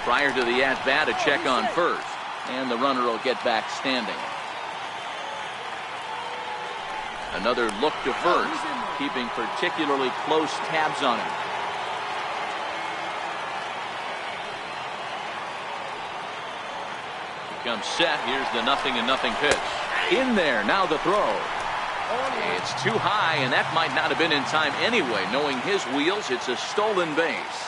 Speaker 1: Prior to the at-bat, a check on first, and the runner will get back standing. Another look to first, keeping particularly close tabs on him.
Speaker 5: comes set. Here's the 0-0 pitch. In there, now the throw. It's too high, and that might not have been in time anyway. Knowing his wheels, it's a stolen base.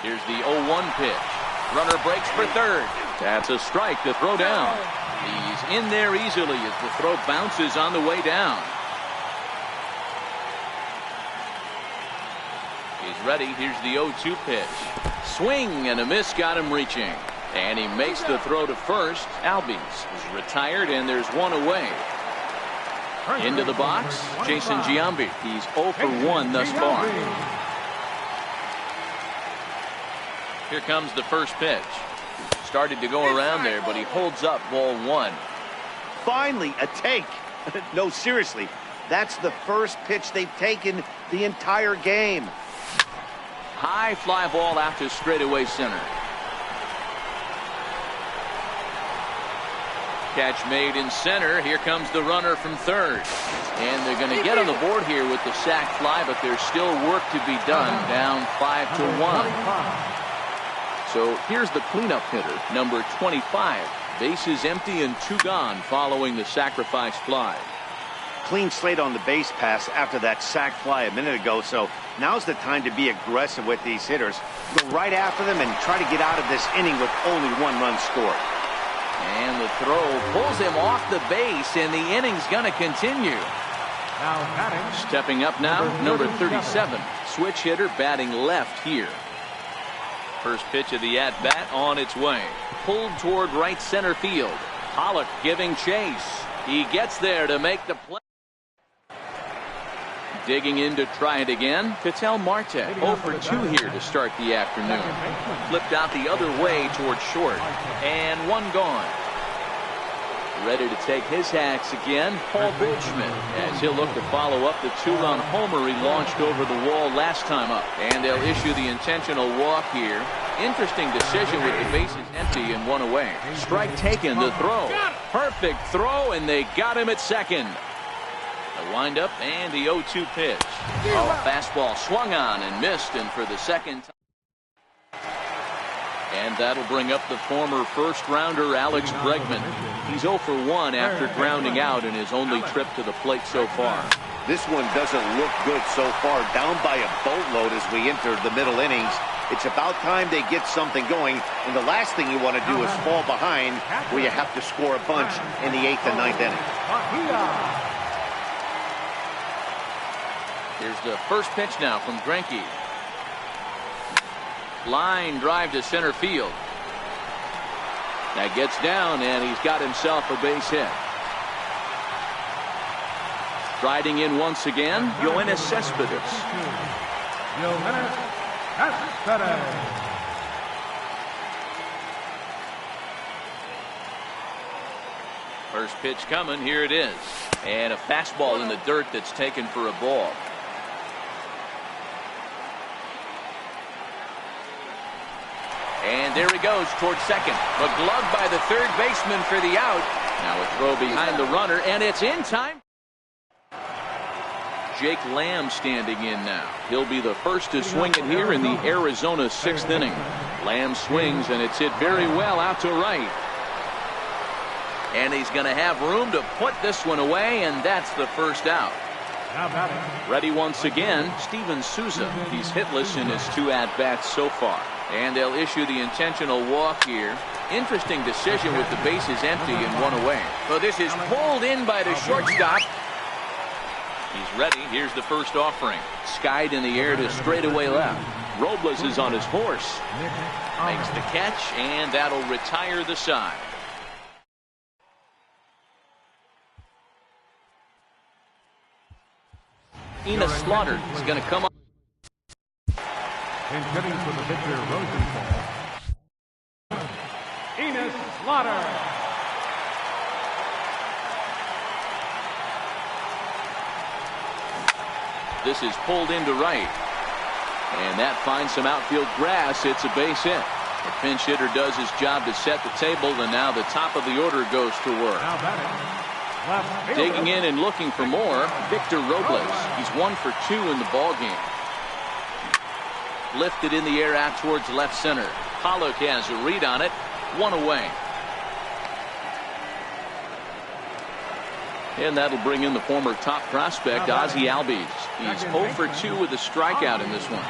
Speaker 5: Here's the 0-1 pitch. Runner breaks for third. That's a strike to throw down. He's in there easily as the throw bounces on the way down. He's ready. Here's the 0-2 pitch. Swing and a miss got him reaching. And he makes the throw to first. Albies is retired, and there's one away. Into the box, Jason Giambi. He's 0 for 1 thus far. Here comes the first pitch. Started to go around there, but he holds up ball 1.
Speaker 3: Finally, a take. No, seriously, that's the first pitch they've taken the entire game.
Speaker 5: High fly ball out to straightaway center. Catch made in center. Here comes the runner from third. And they're going to get on the board here with the sac fly, but there's still work to be done. Down 5-1. So here's the cleanup hitter, number 25. Bases empty and 2 gone following the sacrifice fly.
Speaker 3: Clean slate on the base pass after that sac fly a minute ago, so now's the time to be aggressive with these hitters. Go right after them and try to get out of this inning with only 1 run scored.
Speaker 5: And the throw pulls him off the base, and the inning's going to continue.
Speaker 4: Now batting.
Speaker 5: Stepping up now, number 37. Switch hitter batting left here. First pitch of the at-bat on its way. Pulled toward right center field. Pollock giving chase. He gets there to make the play. Digging in to try it again. Ketel Marte 0 for 2 here to start the afternoon. Flipped out the other way toward short. And 1 gone. Ready to take his hacks again, Paul Goldschmidt, as he'll look to follow up the 2-run homer he launched over the wall last time up. And they'll issue the intentional walk here. Interesting decision with the bases empty and 1 away. Strike taken, the throw. Perfect throw, and they got him at second. The windup and the 0-2 pitch. Oh, fastball swung on and missed, and for the second time. And that'll bring up the former first-rounder Alex Bregman. He's 0 for 1 after grounding out in his only trip to the plate so far.
Speaker 3: This one doesn't look good so far. Down by a boatload as we enter the middle innings. It's about time they get something going, and the last thing you want to do is fall behind where you have to score a bunch in the 8th and 9th inning.
Speaker 5: Here's the first pitch now from Greinke. Line drive to center field. That gets down, and he's got himself a base hit. Striding in once again, Yoenis Cespedes. First pitch coming, here it is. And a fastball in the dirt that's taken for a ball. And there he goes towards second. But gloved by the third baseman for the out. Now a throw behind the runner, and it's in time. Jake Lamb standing in now. He'll be the first to swing it here in the Arizona 6th inning. Lamb swings, and it's hit very well out to right. And he's going to have room to put this one away, and that's the first out. Ready once again, Steven Souza. He's hitless in his 2 at-bats so far. And they'll issue the intentional walk here. Interesting decision with the bases empty and 1 away. So this is pulled in by the shortstop. He's ready. Here's the first offering. Skied in the air to straightaway left. Robles is on his horse. Makes the catch, and that'll retire the side. Enos Slaughter is going to come up.
Speaker 4: And hitting for the pitcher, Rosenthal. Enos Slaughter.
Speaker 5: This is pulled into right. And that finds some outfield grass. It's a base hit. The pinch hitter does his job to set the table, and now the top of the order goes to work.
Speaker 4: Now batting.
Speaker 5: Digging in and looking for more, Victor Robles. He's 1 for 2 in the ball game. Lifted in the air out towards left center.
Speaker 1: Pollock has a read on it. 1 away. And that'll bring in the former top prospect, Ozzie Albies. He's 0 for 2 with a strikeout in this one.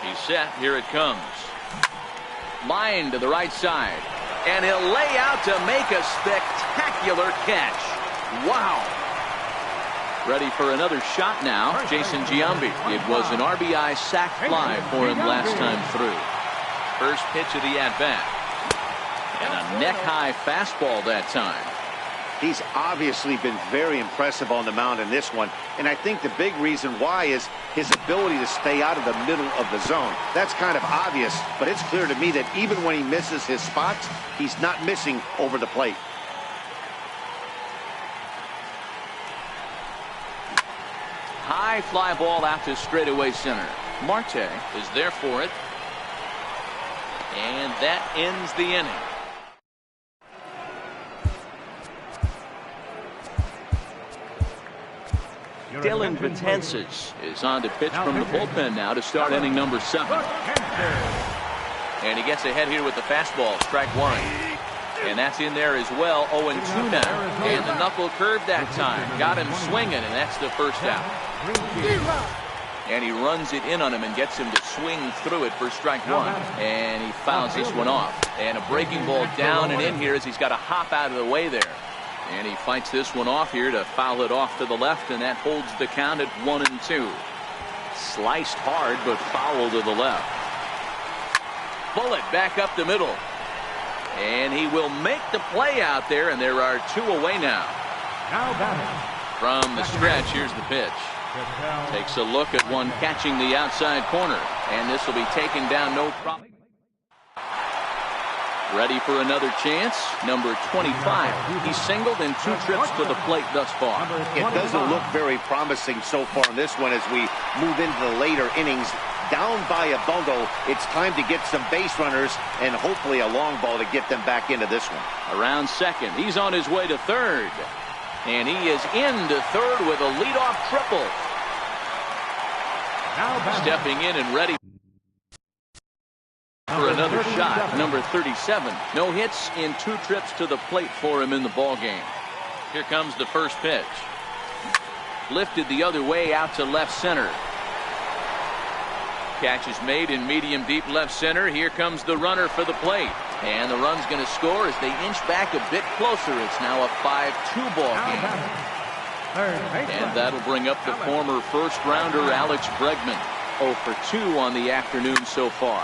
Speaker 1: He's set. Here it comes. Line to the right side. And he'll lay out to make a spectacular catch. Wow. Ready for another shot now. Jason Giambi. It was an RBI sac fly for him last time through. First pitch of the at-bat. And a neck-high fastball that time.
Speaker 3: He's obviously been very impressive on the mound in this one, and I think the big reason why is his ability to stay out of the middle of the zone. That's kind of obvious, but it's clear to me that even when he misses his spots, he's not missing over the plate.
Speaker 1: High fly ball out to straightaway center. Marte is there for it. And that ends the inning. Dylan Betances is on to pitch from the bullpen now to start inning number 7. And he gets ahead here with the fastball, strike 1. And that's in there as well, 0-2 now. And the knuckle curve that time. Got him swinging, and that's the first out. And he runs it in on him and gets him to swing through it for strike 1. And he fouls this one off. And a breaking ball down and in here as he's got to hop out of the way there. And he fights this one off here to foul it off to the left, and that holds the count at 1-2. Sliced hard, but foul to the left. Bullet back up the middle. And he will make the play out there, and there are 2 away now. From the stretch, here's the pitch. Takes a look at one catching the outside corner, and this will be taken down no problem. Ready for another chance. Number 25. He's singled in 2 trips to the plate thus far.
Speaker 3: It doesn't look very promising so far in this one as we move into the later innings. Down by a bundle, it's time to get some base runners and hopefully a long ball to get them back into this one.
Speaker 1: Around second. He's on his way to third. And he is into third with a leadoff triple. Stepping in and ready for another shot. Number 37. No hits in 2 trips to the plate for him in the ball game. Here comes the first pitch. Lifted the other way out to left center. Catch is made in medium deep left center. Here comes the runner for the plate. And the run's going to score as they inch back a bit closer. It's now a 5-2 ball game. And that'll bring up the former first-rounder Alex Bregman. 0 for 2 on the afternoon so far.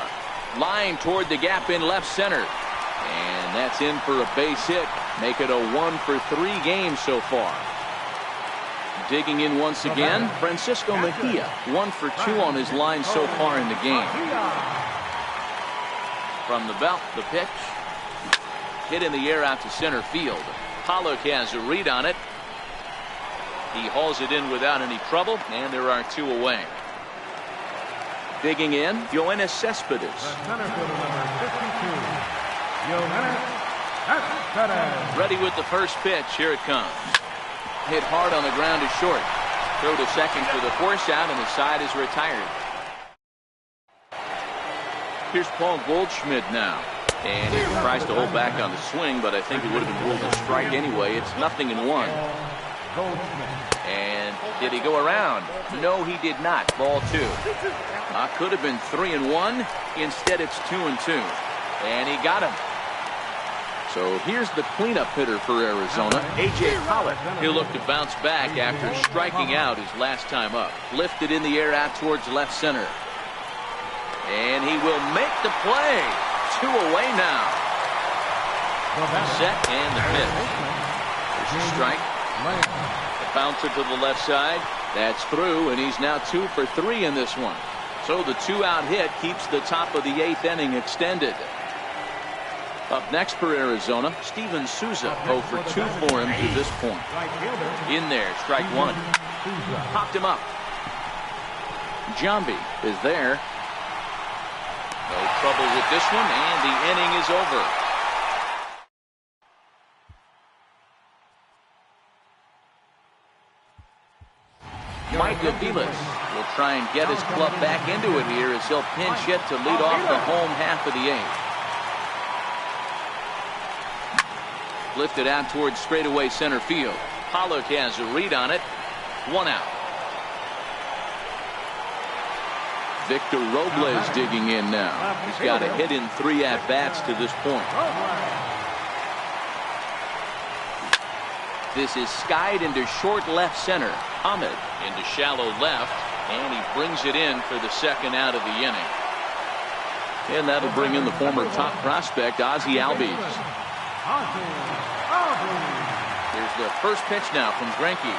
Speaker 1: Line toward the gap in left center. And that's in for a base hit. Make it a 1 for 3 game so far. Digging in once again, Francisco Mejia. 1 for 2 on his line so far in the game. From the belt, the pitch. Hit in the air out to center field. Pollock has a read on it. He hauls it in without any trouble, and there are 2 away. Digging in, Yoenis Cespedes. Ready with the first pitch. Here it comes. Hit hard on the ground is short. Throw to second for the force out, and the side is retired. Here's Paul Goldschmidt now. And he tries to hold back on the swing, but I think it would have been ruled a strike anyway. It's 0-1. And did he go around? No, he did not. Ball 2. Could have been 3-1. Instead, it's 2-2. And he got him. So here's the cleanup hitter for Arizona, A.J. Pollock. He'll look to bounce back after striking out his last time up. Lifted in the air out towards left center. And he will make the play. 2 away now. Set and the pitch. There's a strike. A bouncer to the left side. That's through, and he's now 2 for 3 in this one. So the 2-out hit keeps the top of the 8th inning extended. Up next for Arizona, Steven Souza, 0 for 2 for him to this point. In there, strike 1. Popped him up. Giambi is there. No trouble with this one, and the inning is over. Mike Aviles will try and get his club back into it here as he'll pinch hit to lead off the home half of the 8th. Lifted out towards straightaway center field. Pollock has a read on it. 1 out. Victor Robles digging in now. He's got a hit in 3 at-bats to this point. This is skied into short left center. Ahmed into shallow left, and he brings it in for the 2nd out of the inning. And that'll bring in the former top prospect, Ozzie Albies. Here's the first pitch now from Greinke.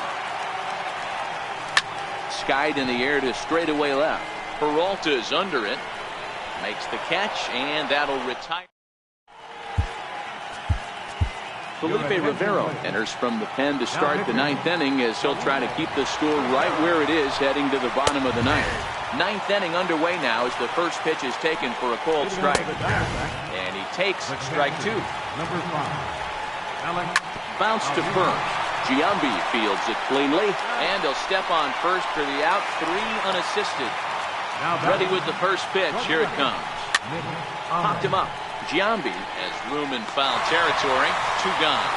Speaker 1: Skied in the air to straightaway left. Peralta's under it. Makes the catch, and that'll retire. Felipe Rivero enters from the pen to start the 9th inning as he'll try to keep the score right where it is heading to the bottom of the 9th. 9th inning underway now as the first pitch is taken for a called strike. And he takes strike 2. Bounce to first. Giambi fields it cleanly, and he'll step on first for the out. 3 unassisted. Ready with the first pitch. Here it comes. Popped him up. Giambi has room in foul territory. 2 gone.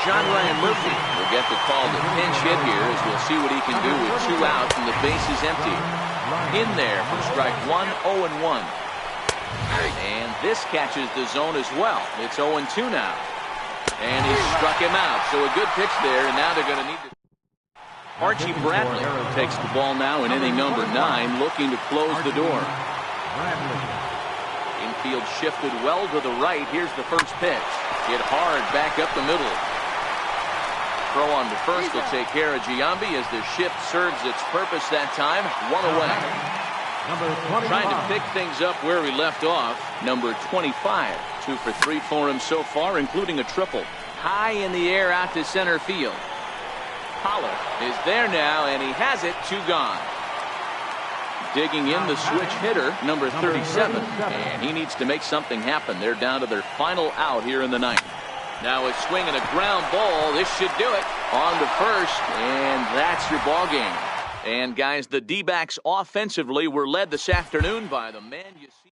Speaker 1: John Ryan Murphy will get the call to pinch hit here as we'll see what he can do with 2 outs and the bases empty. In there for strike 1, 0-1. And this catches the zone as well. It's 0-2 now. And he struck him out. So a good pitch there, and now they're going to need to. Archie Bradley takes the ball now in inning number 9, looking to close the door. Infield shifted well to the right. Here's the first pitch. Hit hard back up the middle. Throw on to first will take care of Giambi as the shift serves its purpose that time. 1 away. Trying to pick things up where we left off. Number 25. 2 for 3 for him so far, including a triple. High in the air out to center field. Pollock is there now, and he has it. 2 gone. Digging in the switch hitter, number 37, and he needs to make something happen. They're down to their final out here in the 9th. Now a swing and a ground ball. This should do it. On to first, and that's your ball game. And guys, the D-backs offensively were led this afternoon by the man you see.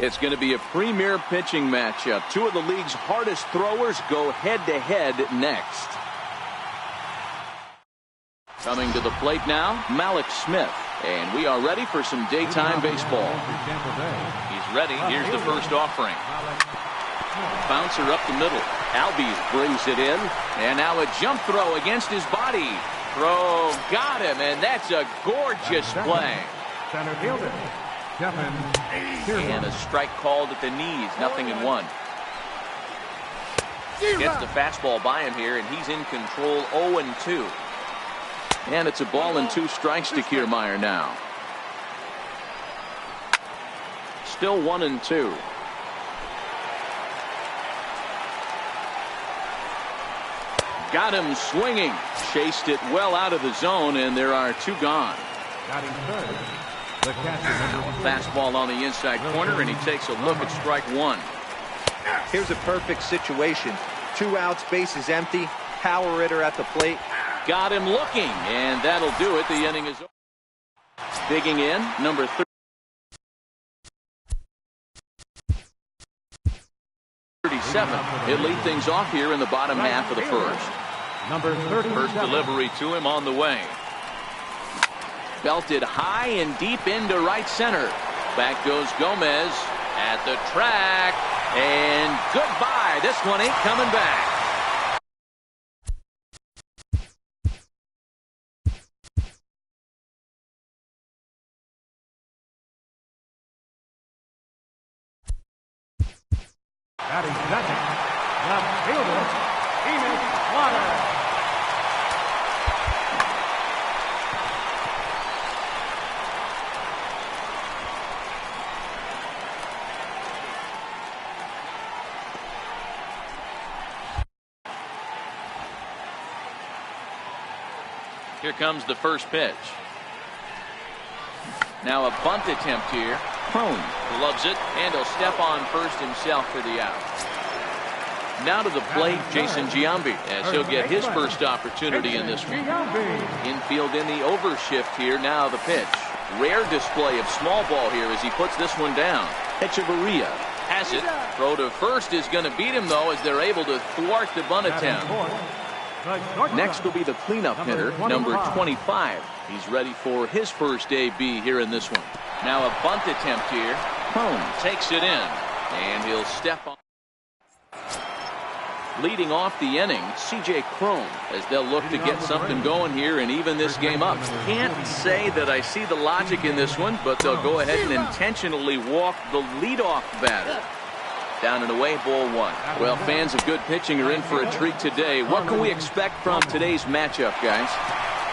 Speaker 5: It's going to be a premier pitching matchup. Two of the league's hardest throwers go head-to-head next. Coming to the plate now, Malik Smith. And we are ready for some daytime baseball. He's ready. Here's the first offering. Bouncer up the middle. Albies brings it in. And now a jump throw against his body. Throw got him, and that's a gorgeous play.
Speaker 4: Center fielder,
Speaker 5: And a strike called at the knees. 0-1. Gets the fastball by him here, and he's in control. 0-2. And it's a ball and 2 strikes to Kiermaier now. Still 1-2. Got him swinging. Chased it well out of the zone, and there are 2 gone.
Speaker 4: batting third, the catcher.
Speaker 5: Fastball on the inside corner, and he takes a look at strike 1.
Speaker 2: Here's a perfect situation. 2 outs, bases empty. Power hitter at the plate.
Speaker 5: Got him looking, and that'll do it. The inning is over. Digging in, number 37. He'll lead things off here in the bottom half of the first.
Speaker 4: Number 37.
Speaker 5: First delivery to him on the way. Belted high and deep into right center. Back goes Gomez at the track, and goodbye. This one ain't coming back.
Speaker 4: Batting second, left fielder, Phoenix Water.
Speaker 5: Here comes the first pitch. Now a bunt attempt here. Crone loves it, and he'll step on first himself for the out. Now to the plate, Jason Giambi, as he'll get his first opportunity in this one. Infield in the overshift here. Now the pitch. Rare display of small ball here as he puts this one down. Echeverria has it. Throw to first is going to beat him, though, as they're able to thwart the bunt attempt. Next will be the cleanup hitter, number 25. He's ready for his first AB here in this one. Now a bunt attempt here. Crone takes it in, and he'll step on. Leading off the inning, C.J. Crone, as they'll look to get something going here and even this game up. Can't say that I see the logic in this one, but they'll go ahead and intentionally walk the leadoff batter. Down and away, ball 1. Well, fans of good pitching are in for a treat today. What can we expect from today's matchup, guys?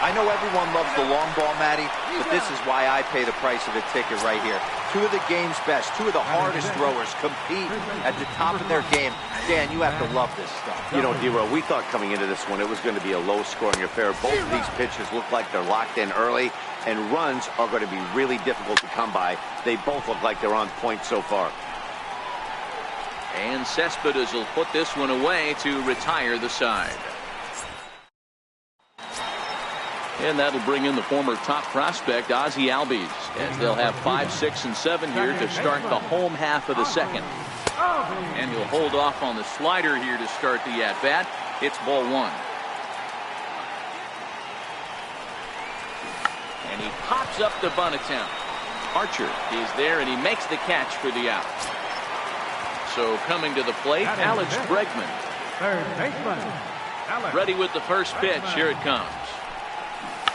Speaker 2: I know everyone loves the long ball, Matty, but this is why I pay the price of a ticket right here. 2 of the game's best, 2 of the hardest throwers compete at the top of their game. Dan, you have to love this stuff.
Speaker 3: You know, D-Row, we thought coming into this one it was going to be a low-scoring affair. Both of these pitches look like they're locked in early, and runs are going to be really difficult to come by. They both look like they're on point so far.
Speaker 5: And Cespedes will put this one away to retire the side. And that'll bring in the former top prospect, Ozzie Albies, as they'll have 5, 6, and 7 here to start the home half of the second. And he'll hold off on the slider here to start the at-bat. It's ball 1. And he pops up the bunt attempt. Archer is there, and he makes the catch for the out. So coming to the plate, Alex Bregman.
Speaker 4: Third baseman, Alex.
Speaker 5: Ready with the first pitch. Here it comes.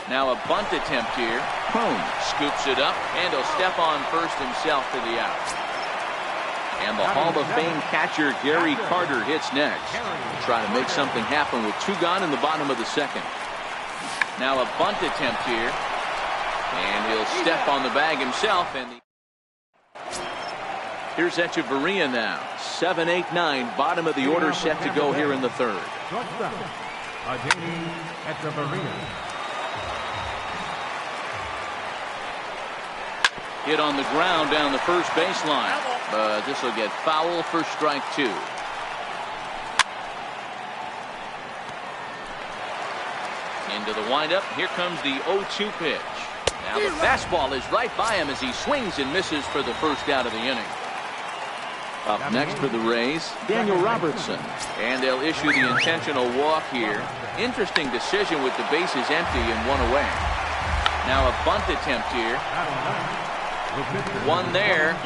Speaker 5: Now a bunt attempt here. Crone scoops it up, and he'll step on first himself for the out. And the Hall of Fame catcher Gary Carter hits next. Try to make something happen with 2 gone in the bottom of the second. Now a bunt attempt here. And he'll step on the bag himself. And here's Echeverria now. 7, 8, 9. Bottom of the order set to go here in the third.
Speaker 4: Shortstop, Echeverria.
Speaker 5: Hit on the ground down the first baseline. But this will get foul for strike 2. Into the windup. Here comes the 0-2 pitch. Now the fastball is right by him as he swings and misses for the first out of the inning. Up next for the Rays, Daniel Robertson. And they'll issue the intentional walk here. Interesting decision with the bases empty and one away. Now a bunt attempt here. One there.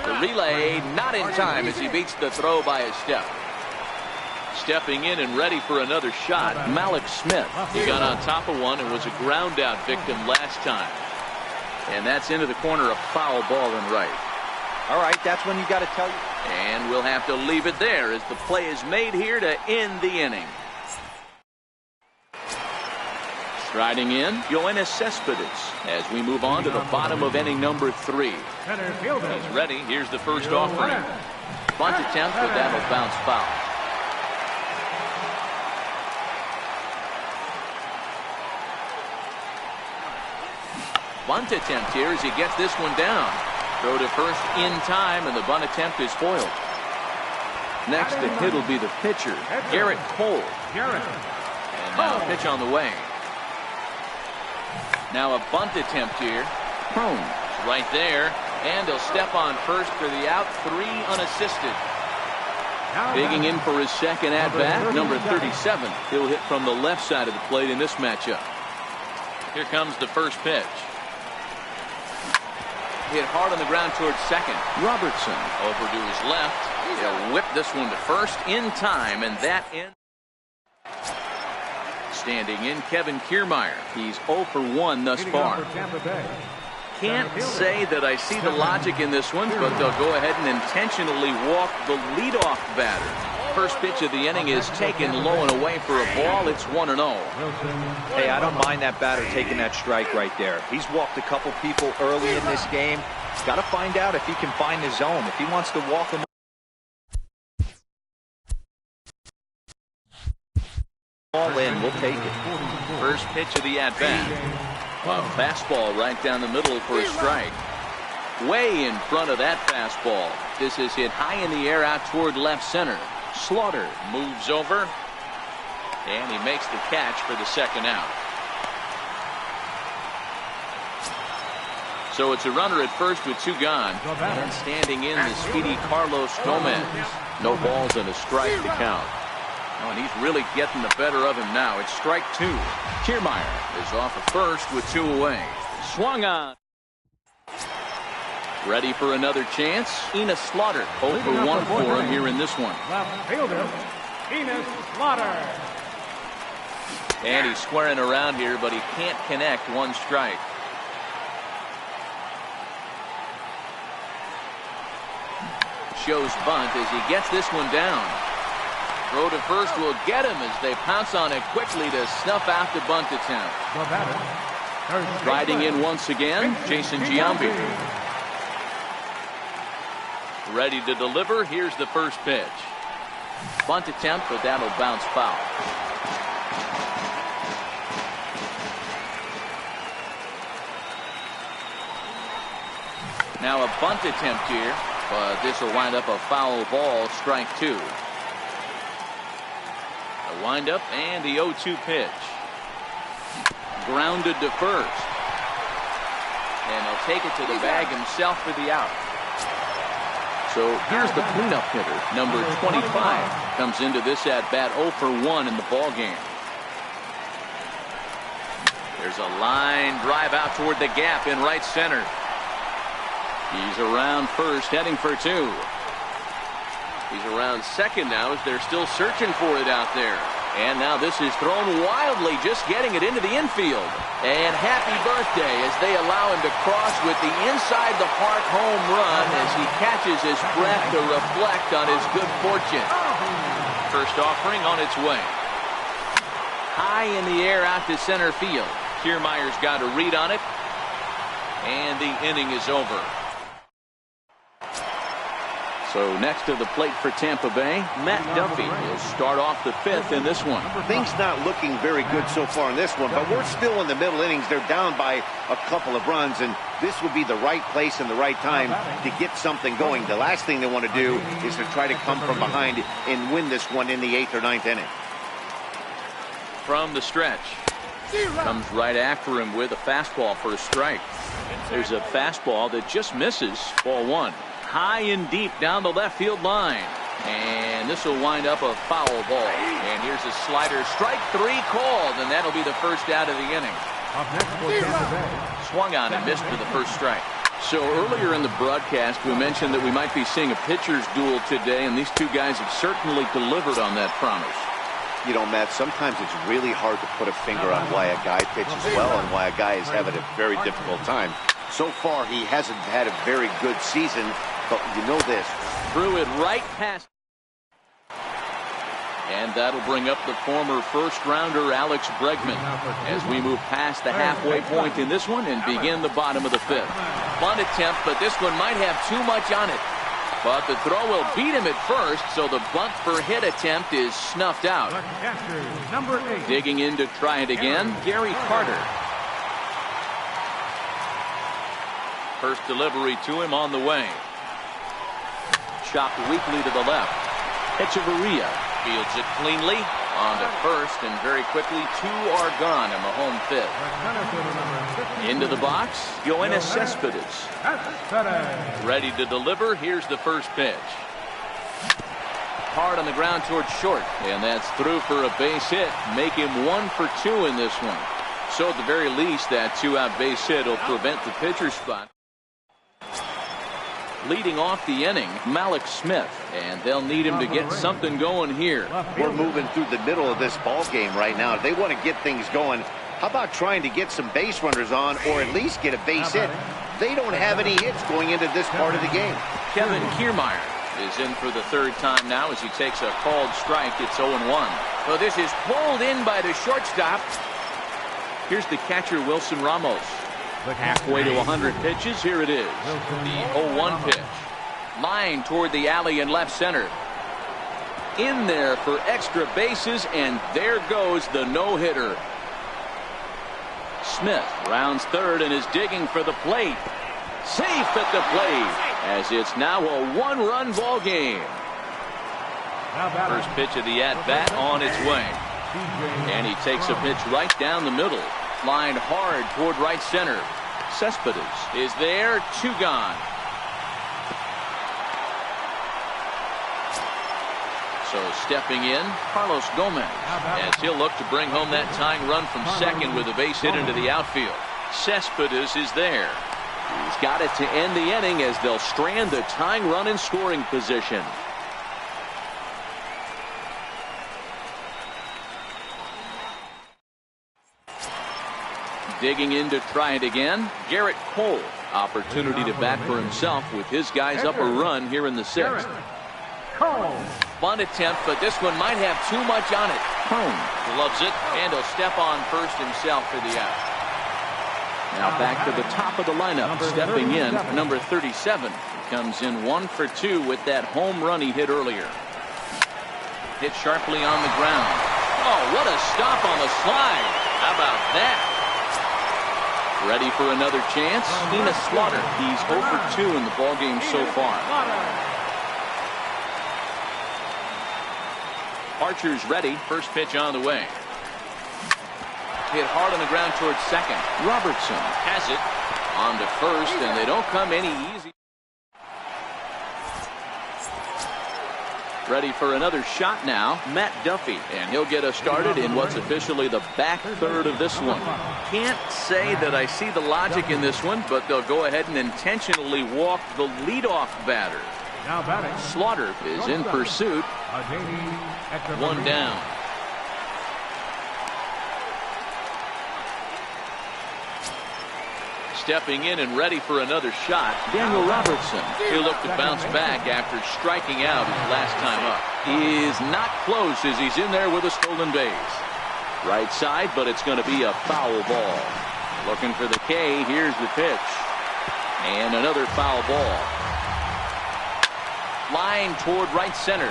Speaker 5: The relay not in time as he beats the throw by a step. Stepping in and ready for another shot, Malik Smith. He got on top of one and was a ground out victim last time. And that's into the corner, a foul ball and right.
Speaker 2: All right, that's when you got to tell you.
Speaker 1: And we'll have to leave it there as the play is made here to end the inning. Striding in, Yoenis Cespedes as we move on to the bottom of inning number 3. He's ready. Here's the first offering. Bunt attempt, but that'll bounce foul. Bunt attempt here as he gets this one down. Throw to first in time, and the bunt attempt is foiled. Next to hit will be the pitcher, Garrett Cole. And now a pitch on the way. Now a bunt attempt here. Crone right there, and he'll step on first for the out, 3 unassisted. Digging in for his second at-bat, number 37. He'll hit from the left side of the plate in this matchup. Here comes the first pitch. Hit hard on the ground towards second. Robertson over to his left. He'll whip this one to first in time, and that ends. Standing in, Kevin Kiermaier. He's 0 for 1 thus far. Can't say that I see the logic in this one, but they'll go ahead and intentionally walk the leadoff batter. First pitch of the inning is taken low and away for a ball. It's 1-0.
Speaker 2: Hey, I don't mind that batter taking that strike right there. He's walked a couple people early in this game. He's got to find out if he can find his zone. If he wants to walk them all in, we'll take it.
Speaker 1: First pitch of the at-bat. A fastball right down the middle for a strike. Way in front of that fastball. This is hit high in the air out toward left center. Slaughter moves over, and he makes the catch for the second out. So it's a runner at first with 2 gone. And standing in the speedy Carlos Gomez. No balls and a strike to count. Oh, and he's really getting the better of him now. It's strike 2. Kiermaier is off at first with 2 away. Swung on. Ready for another chance. Enos Slaughter 0 for 1 for him here in this one.
Speaker 4: Left fielder, Enos Slaughter.
Speaker 1: And he's squaring around here, but he can't connect. 1 strike. Shows bunt as he gets this one down. Throw to first will get him as they pounce on it quickly to snuff out the bunt attempt. Riding in once again, Jason Giambi. Ready to deliver. Here's the first pitch. Bunt attempt, but that'll bounce foul. Now a bunt attempt here, but this will wind up a foul ball, strike 2. A windup and the 0-2 pitch. Grounded to first. And he'll take it to the bag himself for the out. So here's the cleanup hitter, number 25, comes into this at-bat 0 for 1 in the ball game. There's a line drive out toward the gap in right center. He's around first, heading for 2. He's around second now as they're still searching for it out there. And now this is thrown wildly, just getting it into the infield. And happy birthday as they allow him to cross with the inside the park home run as he catches his breath to reflect on his good fortune. First offering on its way. High in the air out to center field. Kiermaier's got a read on it. And the inning is over. So next to the plate for Tampa Bay, Matt Duffy will start off the 5th in this one.
Speaker 3: Things not looking very good so far in this one, but we're still in the middle innings. They're down by a couple of runs, and this would be the right place and the right time to get something going. The last thing they want to do is to try to come from behind and win this one in the 8th or 9th inning.
Speaker 1: From the stretch. Comes right after him with a fastball for a strike. There's a fastball that just misses, ball 1. high and deep down the left field line. And this will wind up a foul ball. And here's a slider. Strike 3 called, and that'll be the first out of the inning.
Speaker 4: Up next for Tampa Bay.
Speaker 1: Swung on and missed for the first strike. So earlier in the broadcast, we mentioned that we might be seeing a pitcher's duel today, and these two guys have certainly delivered on that promise.
Speaker 3: You know, Matt, sometimes it's really hard to put a finger on why a guy pitches well and why a guy is having a very difficult time. So far, he hasn't had a very good season, but you know this.
Speaker 1: Threw it right past. And that'll bring up the former first-rounder Alex Bregman as we move past the halfway point in this one and begin the bottom of the 5th. Bunt attempt, but this one might have too much on it. But the throw will beat him at first, so the bunt for hit attempt is snuffed out.
Speaker 4: Number 8.
Speaker 1: Digging in to try it again, Gary Carter. First delivery to him on the way. Chopped weakly to the left. Echeverria fields it cleanly on to first, and very quickly 2 are gone in the home 5th. Into the box, Yoenis Cespedes. Ready to deliver. Here's the first pitch. Hard on the ground towards short, and that's through for a base hit. Make him 1 for 2 in this one. So at the very least, that 2-out base hit will prevent the pitcher's spot. Leading off the inning, Malik Smith, and they'll need him to get something going here.
Speaker 3: We're moving through the middle of this ball game right now. They want to get things going. How about trying to get some base runners on, or at least get a base hit? They don't have any hits going into this part of the game.
Speaker 1: Kevin Kiermaier is in for the 3rd time now as he takes a called strike. It's 0-1. So this is pulled in by the shortstop. Here's the catcher, Wilson Ramos. Halfway to 100 pitches. Here it is. The 0-1 pitch. Line toward the alley in left center. In there for extra bases, and there goes the no-hitter. Smith rounds 3rd and is digging for the plate. Safe at the plate, as it's now a 1-run ball game. First pitch of the at-bat on its way. And he takes a pitch right down the middle. Lined hard toward right center. Cespedes is there. 2 gone. So stepping in, Carlos Gomez, as he'll look to bring home that tying run from second with a base hit into the outfield. Cespedes is there. He's got it to end the inning as they'll strand the tying run in scoring position. Digging in to try it again, Garrett Cole. Opportunity to bat for himself with his guys up a run here in the 6th. Bunt attempt, but this one might have too much on it. Home loves it, and he'll step on first himself for the out. Now back to the top of the lineup, stepping in, number 37. He comes in 1 for 2 with that home run he hit earlier. Hit sharply on the ground. Oh, what a stop on the slide. How about that? Ready for another chance? Enos Slaughter. He's 0 for 2 in the ballgame so far. Archer's ready. First pitch on the way. Hit hard on the ground towards second. Robertson has it on to first, and they don't come any easy. Ready for another shot now, Matt Duffy, and he'll get us started in what's officially the back 3rd of this one. Can't say that I see the logic in this one, but they'll go ahead and intentionally walk the leadoff batter.
Speaker 4: Now batting.
Speaker 1: Slaughter is in pursuit. 1 down. Stepping in and ready for another shot, Daniel Robertson. He'll look to bounce back after striking out his last time up. He is not close as he's in there with a stolen base. Right side, but it's going to be a foul ball. Looking for the K. Here's the pitch. And another foul ball. Line toward right center.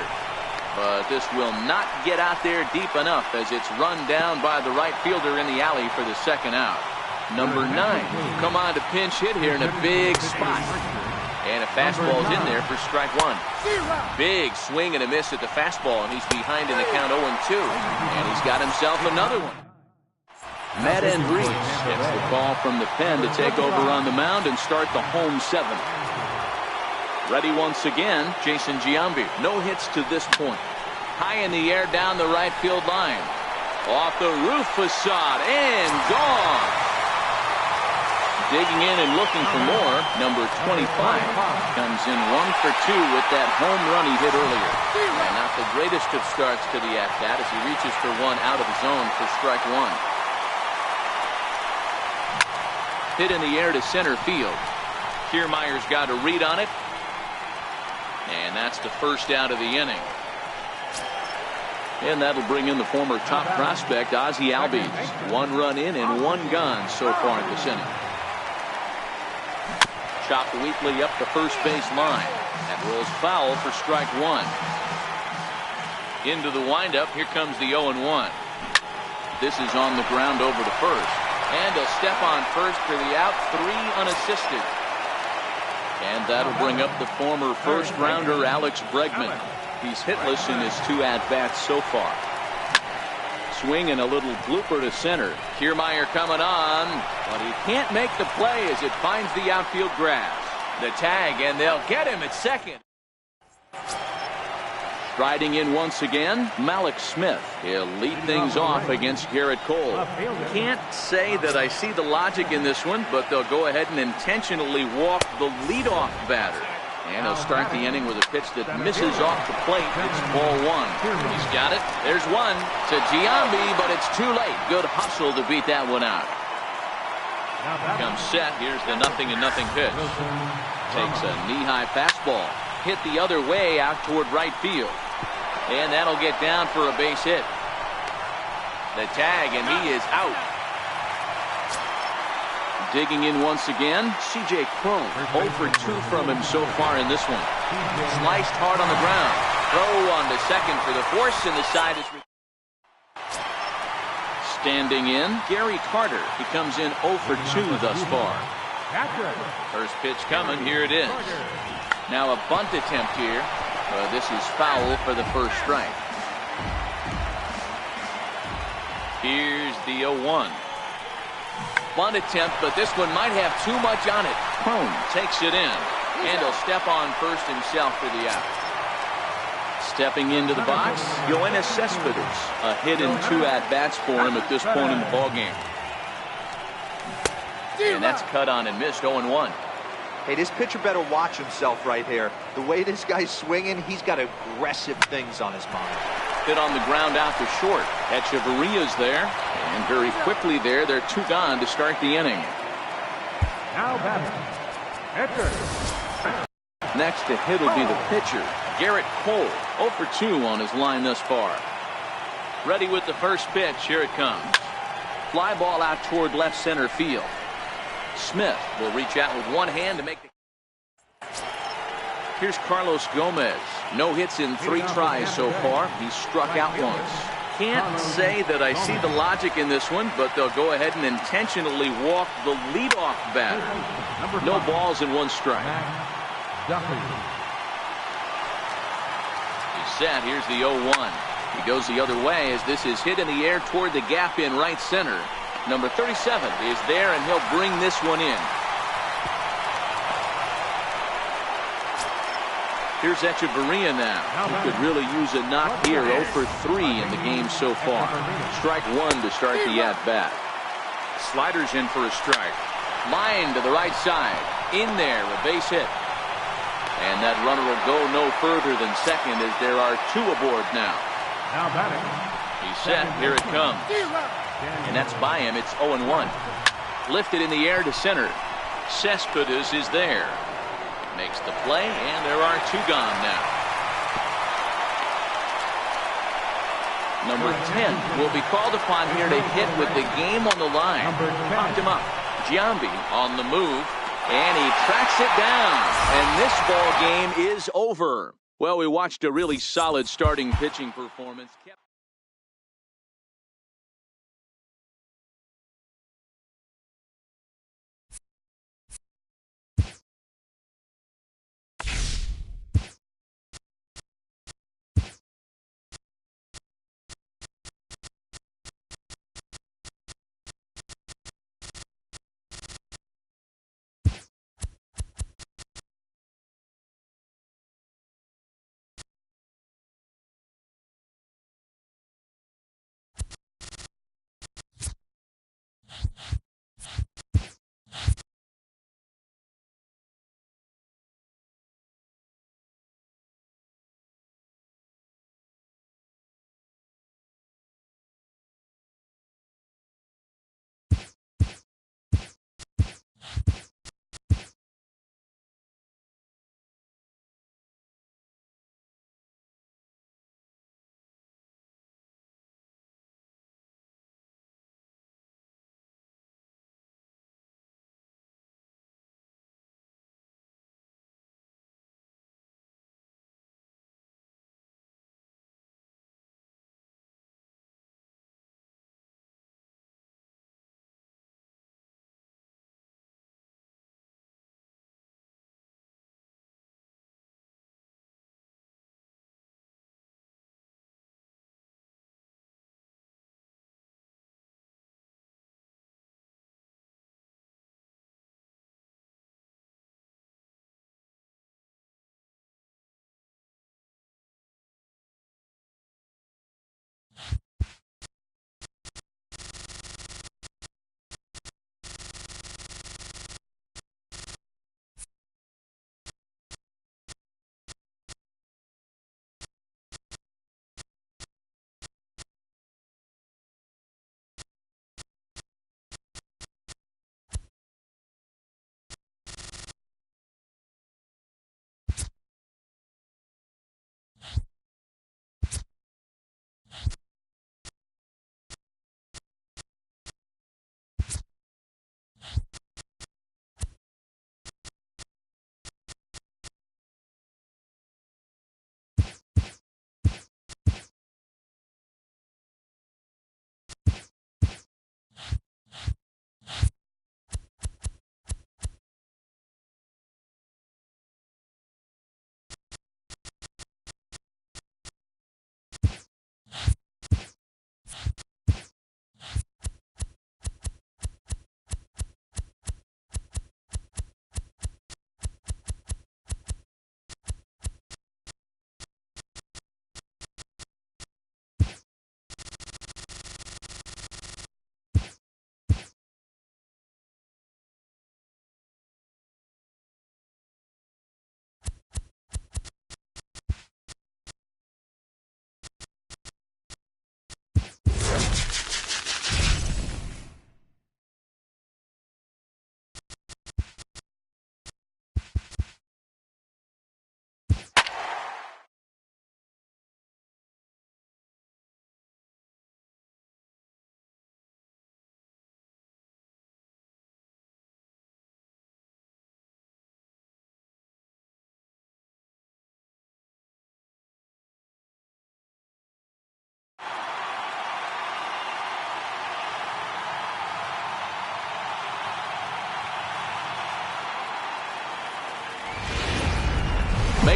Speaker 1: But this will not get out there deep enough as it's run down by the right fielder in the alley for the 2nd out. Number 9 come on to pinch hit here in a big spot. And a fastball's in there for strike 1. Big swing and a miss at the fastball, and he's behind in the count 0-2. And he's got himself another one. Matt Andrees gets the call from the pen to take over on the mound and start the home 7th.
Speaker 5: Ready once again, Jason Giambi. No hits to this point. High in the air down the right field line. Off the roof facade and gone. Digging in and looking for more, number 25 comes in 1 for 2 with that home run he hit earlier. And not the greatest of starts to the at-bat as he reaches for one out of the zone for strike one. Hit in the air to center field. Kiermaier's got a read on it. And that's the first out of the inning. And that'll bring in the former top prospect, Ozzie Albies. 1 run in and 1 gone so far this inning. Chopped weakly up the first base line. That rolls foul for strike one. Into the windup. Here comes the 0-1. This is on the ground over to first. And a step on first for the out. 3 unassisted. And that'll bring up the former first rounder Alex Bregman. He's hitless in his 2 at-bats so far. Swing and a little blooper to center. Kiermaier coming on, but he can't make the play as it finds the outfield grass. The tag, and they'll get him at second. Striding in once again, Malik Smith. He'll lead things off against Garrett Cole. Can't say that I see the logic in this one, but they'll go ahead and intentionally walk the leadoff batter. And he'll start the inning with a pitch that misses off the plate. It's ball 1. He's got it. There's one to Giambi, but it's too late. Good hustle to beat that one out. Comes set. Here's the 0-0 pitch. Takes a knee-high fastball. Hit the other way out toward right field. And that'll get down for a base hit. The tag, and he is out. Digging in once again, C.J. Cron. 0 for 2 from him so far in this one. Sliced hard on the ground. Throw on to second for the force, and the side is... Standing in, Gary Carter. He comes in 0 for 2 thus far. First pitch coming. Here it is. Now a bunt attempt here. This is foul for the first strike. Here's the 0-1. Bunt attempt, but this one might have too much on it. Cron takes it in, and he'll step on first himself for the out. Stepping into the box, Yoenis Cespedes. A hit in 2 at-bats for him at this point in the ballgame. And that's cut on and missed. 0-1.
Speaker 2: Hey, this pitcher better watch himself right here. The way this guy's swinging, he's got aggressive things on his mind.
Speaker 5: Hit on the ground out to short. Echeverria's there, and very quickly there, they're 2 gone to start the inning.
Speaker 4: Now batting, Edgar.
Speaker 5: Next to hit will be the pitcher, Garrett Cole. 0 for 2 on his line thus far. Ready with the first pitch. Here it comes. Fly ball out toward left center field. Smith will reach out with one hand to make the... Here's Carlos Gomez. No hits in 3 tries so far. He's struck out once. Can't say that I see the logic in this one, but they'll go ahead and intentionally walk the leadoff batter. No balls and 1 strike. He's set. Here's the 0-1. He goes the other way as this is hit in the air toward the gap in right center. Number 37 is there, and he'll bring this one in. Here's Echeverria now. He could really use a knock here. 0 for 3 in the game so far. Strike 1 to start the at-bat. Sliders in for a strike. Line to the right side. In there, a base hit. And that runner will go no further than second as there are 2 aboard now.
Speaker 4: Now batting.
Speaker 5: He's set. Here it comes. And that's by him. It's 0-1. Lifted in the air to center. Cespedes is there. Makes the play, and there are 2 gone now. Number 10 will be called upon here to hit with the game on the line. Popped him up. Giambi on the move, and he tracks it down. And this ball game is over. Well, we watched a really solid starting pitching performance.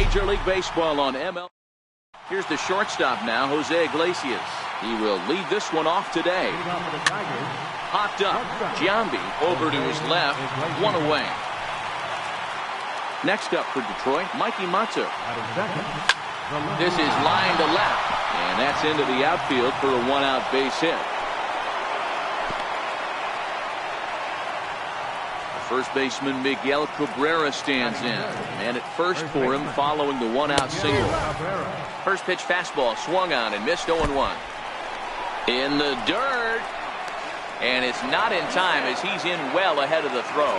Speaker 1: Major League Baseball on ML. Here's the shortstop now, Jose Iglesias. He will lead this one off today. Popped up. Giambi over to his left. One away. Next up for Detroit, Mikey Matsu. This is line to left. And that's into the outfield for a one-out base hit. First baseman Miguel Cabrera stands in. Man at first for him following the one-out single. First pitch fastball swung on and missed 0-1. In the dirt. And it's not in time as he's in well ahead of the throw.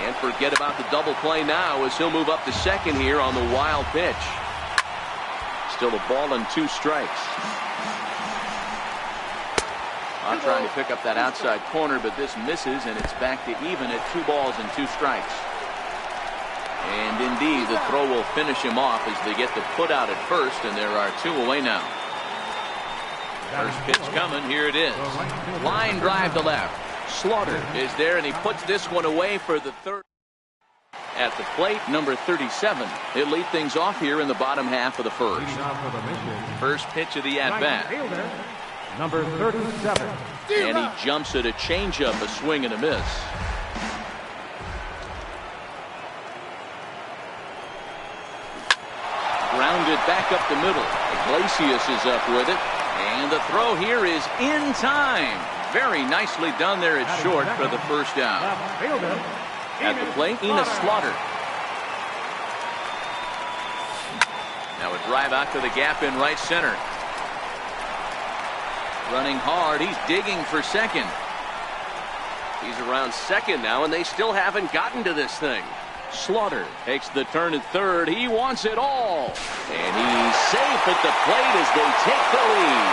Speaker 1: And forget about the double play now as he'll move up to second here on the wild pitch. Still a ball and 2 strikes. I'm trying to pick up that outside corner, but this misses, and it's back to even at 2 balls and 2 strikes. And indeed, the throw will finish him off as they get the put out at first, and there are 2 away now. First pitch coming. Here it is. Line drive to left. Slaughter is there, and he puts this one away for the third. At the plate, number 37. He'll lead things off here in the bottom half of the first. First pitch of the at-bat.
Speaker 4: Number 37.
Speaker 1: And he jumps at a changeup, a swing and a miss. Grounded back up the middle. Iglesias is up with it. And the throw here is in time. Very nicely done there at short for the first out. At the plate, Enos Slaughter. Now a drive out to the gap in right center. Running hard. He's digging for second. He's around second now, and they still haven't gotten to this thing. Slaughter takes the turn at third. He wants it all. And he's safe at the plate as they take the lead.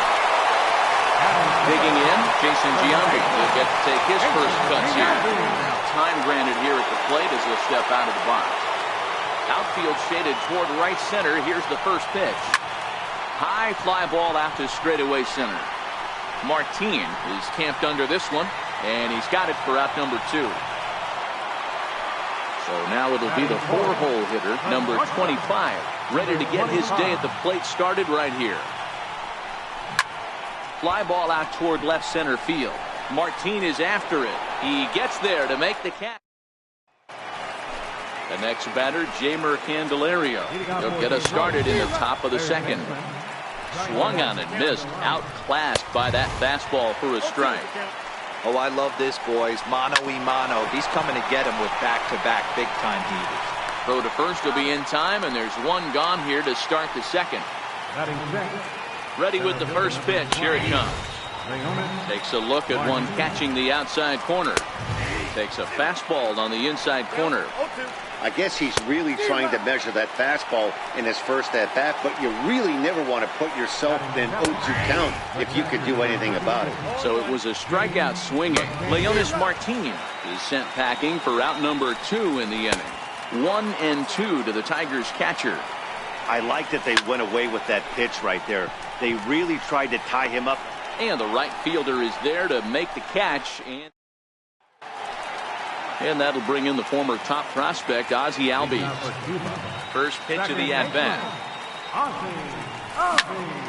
Speaker 1: Digging in, Jason Giambi will get to take his first cuts here. Now time granted here at the plate as he'll step out of the box. Outfield shaded toward right center. Here's the first pitch. High fly ball out to straightaway center. Martin is camped under this one, and he's got it for out number 2. So now it'll be the 4-hole hitter, number 25, ready to get his day at the plate started right here. Fly ball out toward left center field. Martin is after it. He gets there to make the catch. The next batter, Jamer Candelario. He'll get us started in the top of the second. Swung on and missed. Outclassed by that fastball for a strike.
Speaker 2: Oh, I love this, boys. Mano-y-mano. He's coming to get him with back-to-back big-time heaters.
Speaker 1: Throw to first will be in time, and there's one gone here to start the second. Ready with the first pitch. Here it comes. Takes a look at one catching the outside corner. Takes a fastball on the inside corner.
Speaker 3: I guess he's really trying to measure that fastball in his first at-bat, but you really never want to put yourself in 0-2 count if you could do anything about it.
Speaker 1: So it was a strikeout swinging. Leonis Martin is sent packing for out number 2 in the inning. 1-2 to the Tigers catcher.
Speaker 3: I like that they went away with that pitch right there. They really tried to tie him up.
Speaker 1: And the right fielder is there to make the catch. And that'll bring in the former top prospect, Ozzie Albies. First pitch of the at-bat.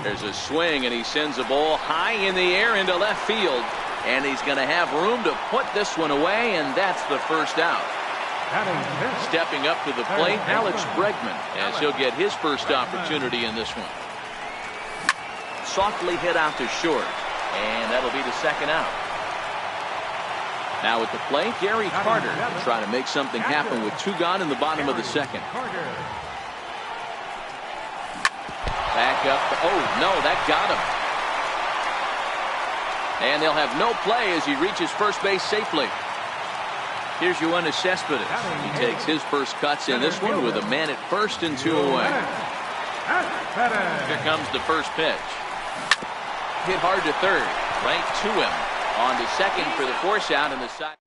Speaker 1: There's a swing, and he sends a ball high in the air into left field. And he's going to have room to put this one away, and that's the first out. Stepping up to the plate, Alex Bregman, as he'll get his first opportunity in this one. Softly hit out to short, and that'll be the second out. Now at the plate, Gary Carter trying to make something happen with 2 gone in the bottom of the second. Back up. Oh, no, that got him. And they'll have no play as he reaches first base safely. Here's Yoenis Cespedes. He takes his first cuts in this one with a man at first and 2 away. Here comes the first pitch. Hit hard to third. Right to him. On to second for the force out in the side.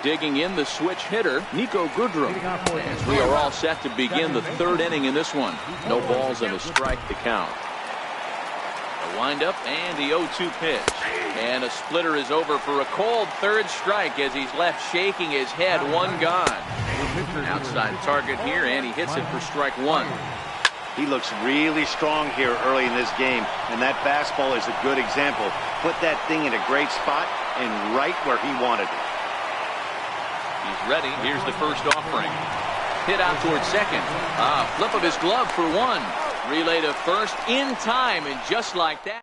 Speaker 1: Digging in the switch hitter, Nico Goodrum. As we are all set to begin the 3rd inning in this one. No balls and a strike to count. A windup and the 0-2 pitch. And a splitter is over for a cold 3rd strike as he's left shaking his head. 1 gone. Outside target here, and he hits it for strike one.
Speaker 3: He looks really strong here early in this game, and that fastball is a good example. Put that thing in a great spot and right where he wanted it.
Speaker 1: He's ready. Here's the first offering. Hit out towards second. Flip of his glove for one. Relay to first in time, and just like that.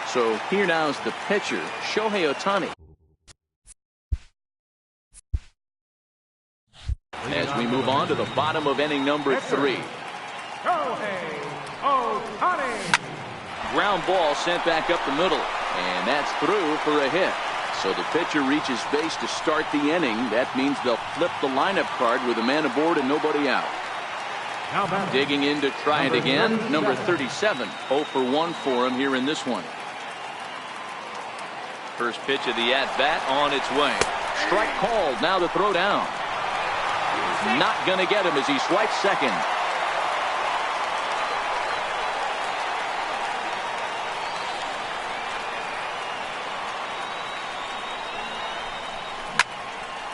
Speaker 1: So here now is the pitcher, Shohei Ohtani. As we move on to the bottom of inning number 3.
Speaker 4: Shohei Ohtani.
Speaker 1: Ground ball sent back up the middle, and that's through for a hit. So the pitcher reaches base to start the inning. That means they'll flip the lineup card with a man aboard and nobody out. Digging in to try it again, number 37. 0 for 1 for him here in this one. First pitch of the at-bat on its way. Strike called. Now the throw down. Not going to get him as he swipes second.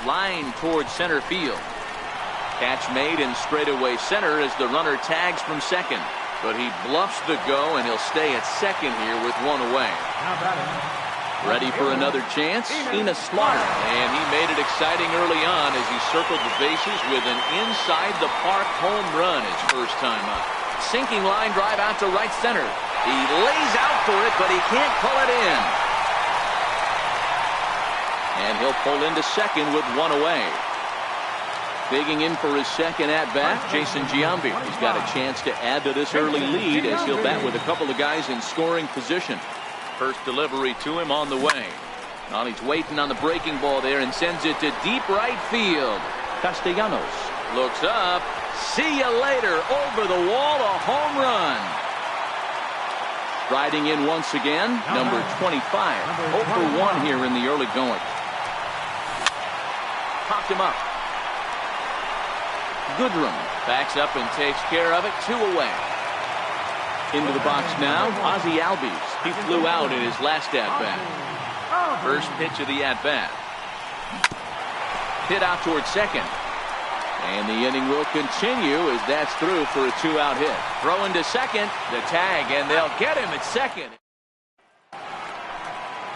Speaker 1: Line towards center field. Catch made in straightaway center as the runner tags from second. But he bluffs the go, and he'll stay at second here with one away. Ready for another chance? Enos Slaughter. And he made it exciting early on as he circled the bases with an inside-the-park home run his first time up. Sinking line drive out to right center. He lays out for it, but he can't pull it in. And he'll pull into second with one away. Digging in for his second at-bat, Jason Giambi. He's got a chance to add to this early lead as he'll bat with a couple of guys in scoring position. First delivery to him on the way. Now he's waiting on the breaking ball there and sends it to deep right field. Castellanos looks up. See you later. Over the wall, a home run. Riding in once again, number 25. 0 for 1 here in the early going. Popped him up. Goodrum backs up and takes care of it. 2 away. Into the box now, Ozzie Albies. He flew out in his last at-bat. First pitch of the at-bat. Hit out towards second. And the inning will continue as that's through for a 2-out hit. Throw into second, the tag, and they'll get him at second.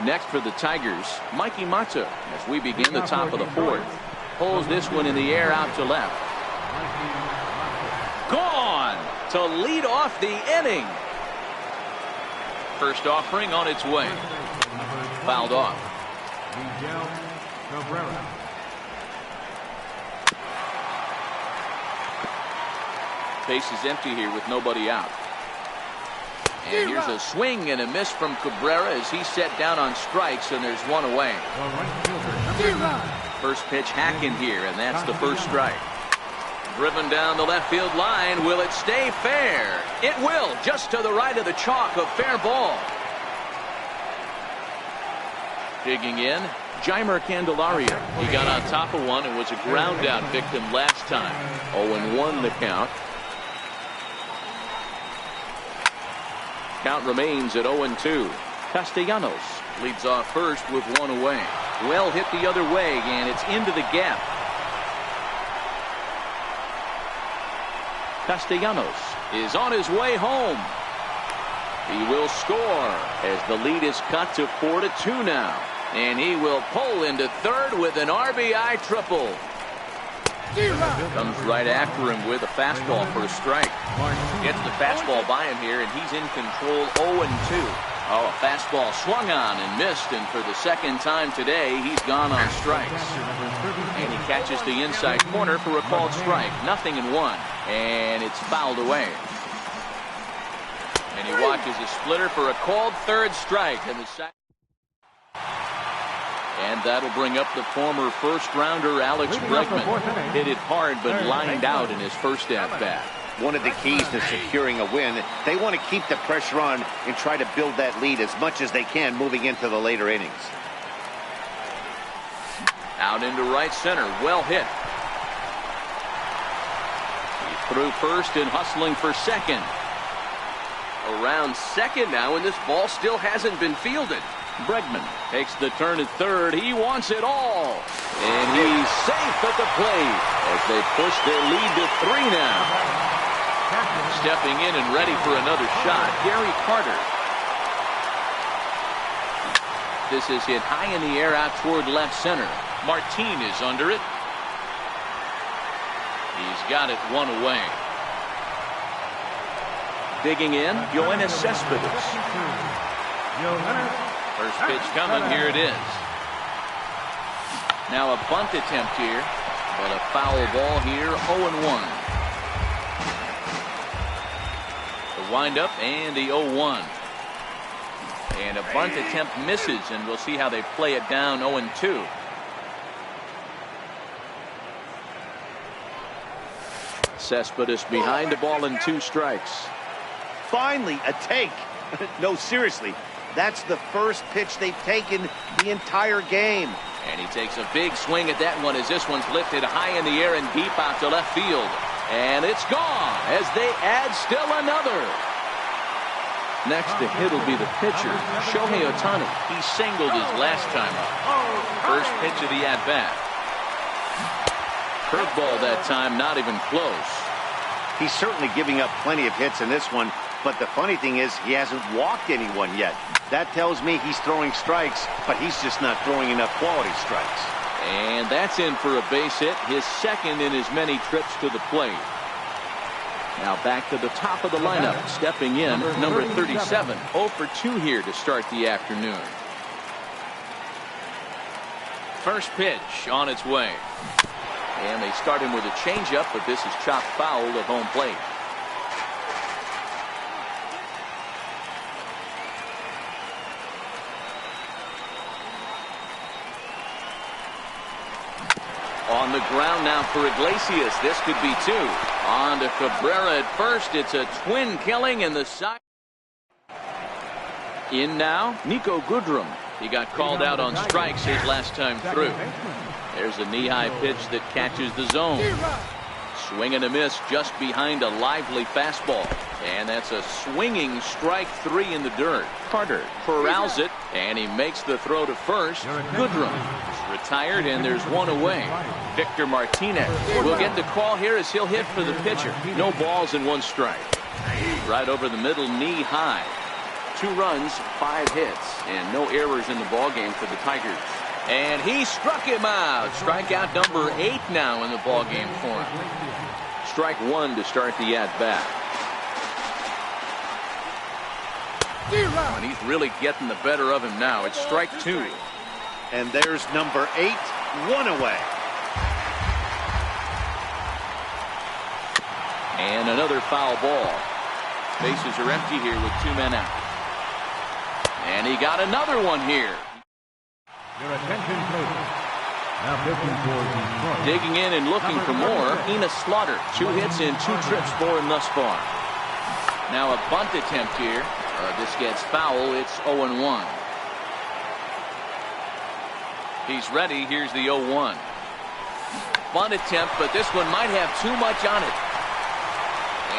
Speaker 1: Next for the Tigers, Mikey Mata, as we begin the top of the 4th. Pulls this one in the air out to left. Gone to lead off the inning. First offering on its way. Fouled off. Base is empty here with nobody out. And here's a swing and a miss from Cabrera as he's set down on strikes, and there's one away. First pitch hacking here, and that's the first strike. Driven down the left field line. Will it stay fair? It will, just to the right of the chalk, a fair ball. Digging in, Jeimer Candelaria. He got on top of one and was a ground out victim last time. 0-1 the count. Count remains at 0-2. Castellanos leads off first with one away. Well hit the other way, and it's into the gap. Castellanos is on his way home. He will score as the lead is cut to 4-2 now. And he will pull into third with an RBI triple. Comes right after him with a fastball for a strike. Gets the fastball by him here, and he's in control. 0-2. Oh, a fastball swung on and missed, and for the second time today, he's gone on strikes. And he catches the inside corner for a called strike. 0-1, and it's fouled away. And he watches a splitter for a called third strike. And that'll bring up the former first-rounder Alex Bregman. Hit it hard, but lined out in his first at-bat.
Speaker 3: One of the keys to securing a win, they want to keep the pressure on and try to build that lead as much as they can moving into the later innings.
Speaker 1: Out into right center, well hit. He threw first and hustling for second. Around second now, and this ball still hasn't been fielded.
Speaker 5: Bregman takes the turn at third. He wants it all. And he's safe at the plate as they push their lead to 3 now. Stepping in and ready for another shot, Gary Carter. This is hit high in the air out toward left center. Martin is under it. He's got it 1 away. Digging in, Yoenis Cespedes. First pitch coming, here it is. Now a bunt attempt here, but a foul ball here, 0-1. The windup and the 0-1. And a bunt attempt misses, and we'll see how they play it down 0-2. Cespedes behind the ball and 2 strikes.
Speaker 3: Finally, a take. No, seriously. That's the first pitch they've taken the entire game.
Speaker 5: And he takes a big swing at that one as this one's lifted high in the air and deep out to left field. And it's gone as they add still another. Next to hit will be the pitcher, Shohei Ohtani. He singled his last time up. First pitch of the at-bat. Curveball that time, not even close.
Speaker 3: He's certainly giving up plenty of hits in this one, but the funny thing is he hasn't walked anyone yet. That tells me he's throwing strikes, but he's just not throwing enough quality strikes.
Speaker 5: And that's in for a base hit, his second in as many trips to the plate. Now back to the top of the lineup, stepping in, number 37, 0 for 2 here to start the afternoon. First pitch on its way. And they start him with a changeup, but this is chopped foul at home plate. On the ground now for Iglesias. This could be 2. On to Cabrera at first. It's a twin killing in the side. In now, Nico Goodrum. He got called out on strikes his last time through. There's a knee-high pitch that catches the zone. Swing and a miss just behind a lively fastball. And that's a swinging strike 3 in the dirt. Carter corrals it, and he makes the throw to first. Goodrum is retired, and there's 1 away. Victor Martinez will get the call here as he'll hit for the pitcher. No balls and 1 strike. Right over the middle, knee-high. 2 runs, 5 hits, and no errors in the ballgame for the Tigers. And he struck him out. Strikeout number 8 now in the ballgame for him. Strike 1 to start the at-bat. And he's really getting the better of him now. It's strike 2.
Speaker 3: And there's number 8, 1 away.
Speaker 5: And another foul ball. Bases are empty here with 2 men out. And he got another one here.
Speaker 4: Your attention, please. Now pitching for Detroit.
Speaker 5: Digging in and looking for more, Enos Slaughter. 2 hits and 2 trips for him thus far. Now a bunt attempt here. This gets foul. It's 0-1. He's ready. Here's the 0-1. Bunt attempt, but this one might have too much on it.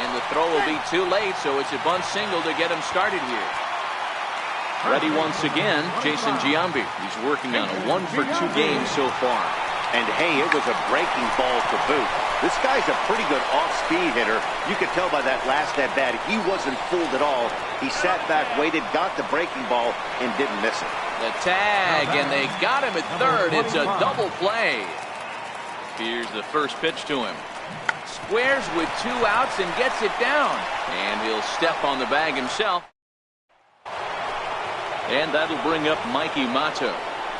Speaker 5: And the throw will be too late, so it's a bunt single to get him started here. Ready once again, Jason Giambi. He's working on a 1 for 2 game so far.
Speaker 3: And hey, it was a breaking ball to boot. This guy's a pretty good off-speed hitter. You could tell by that last at-bat he wasn't fooled at all. He sat back, waited, got the breaking ball, and didn't miss it.
Speaker 5: The tag, and they got him at third. It's a double play. Here's the first pitch to him. Squares with 2 outs and gets it down. And he'll step on the bag himself. And that'll bring up Mikey Mato.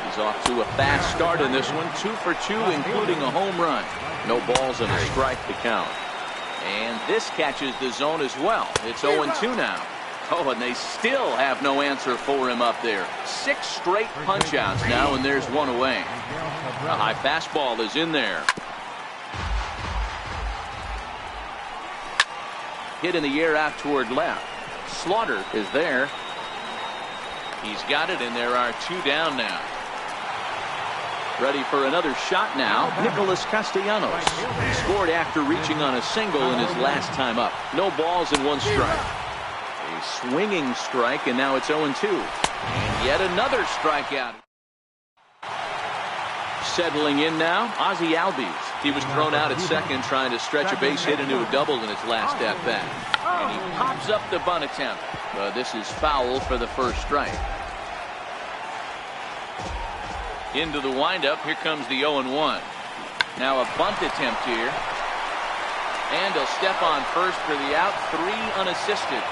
Speaker 5: He's off to a fast start in this one. 2 for 2, including a home run. No balls and a strike to count. And this catches the zone as well. It's 0-2 now. Oh, and they still have no answer for him up there. 6 straight punch-outs now, and there's 1 away. A high fastball is in there. Hit in the air out toward left. Slaughter is there. He's got it, and there are 2 down now. Ready for another shot now, Nicholas Castellanos. He scored after reaching on a single in his last time up. No balls and 1 strike. A swinging strike, and now it's 0-2.
Speaker 1: And yet another strikeout. Settling in now, Ozzie Albies. He was thrown out at second trying to stretch a base hit into a double in his last at-bat. And he pops up the bunt attempt. This is foul for the first strike. Into the windup, here comes the 0-1. Now a bunt attempt here. And he'll step on first for the out, 3 unassisted.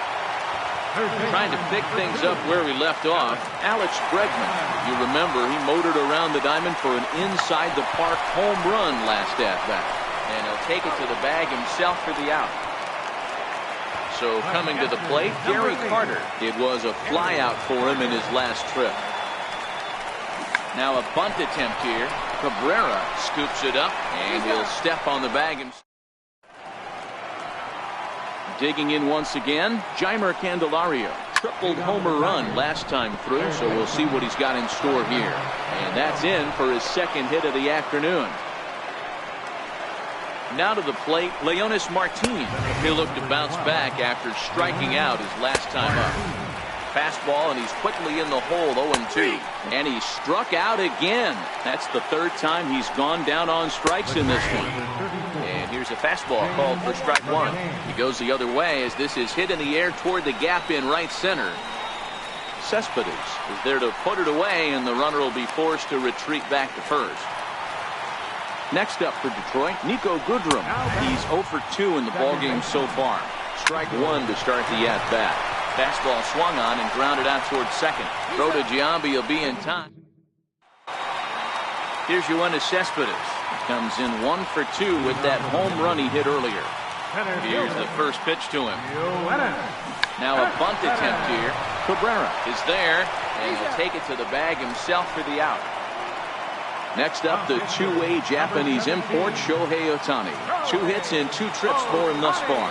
Speaker 1: Trying to pick things up where we left off, Alex Bregman. You remember he motored around the diamond for an inside-the-park home run last at-bat. And he'll take it to the bag himself for the out. So coming to the plate, Gary Carter. It was a flyout for him in his last trip. Now a bunt attempt here. Cabrera scoops it up, and he'll step on the bag himself. Digging in once again, Jeimer Candelario. Tripled homer run last time through, so we'll see what he's got in store here. And that's in for his second hit of the afternoon. Now to the plate, Leonis Martin. He'll look to bounce back after striking out his last time up. Fastball, and he's quickly in the hole, 0-2. And he struck out again. That's the third time he's gone down on strikes in this one. And here's a fastball called for strike 1. He goes the other way as this is hit in the air toward the gap in right center. Cespedes is there to put it away, and the runner will be forced to retreat back to first. Next up for Detroit, Nico Goodrum. He's 0 for 2 in the ballgame so far. Strike 1 to start the at-bat. Fastball swung on and grounded out towards second. Throw to Giambi will be in time. Here's Yoenis Cespedes. Comes in 1 for 2 with that home run he hit earlier. Here's the first pitch to him. Now a bunt attempt here. Cabrera is there, and he'll take it to the bag himself for the out. Next up, the two-way Japanese import, Shohei Ohtani. 2 hits in 2 trips for him thus far.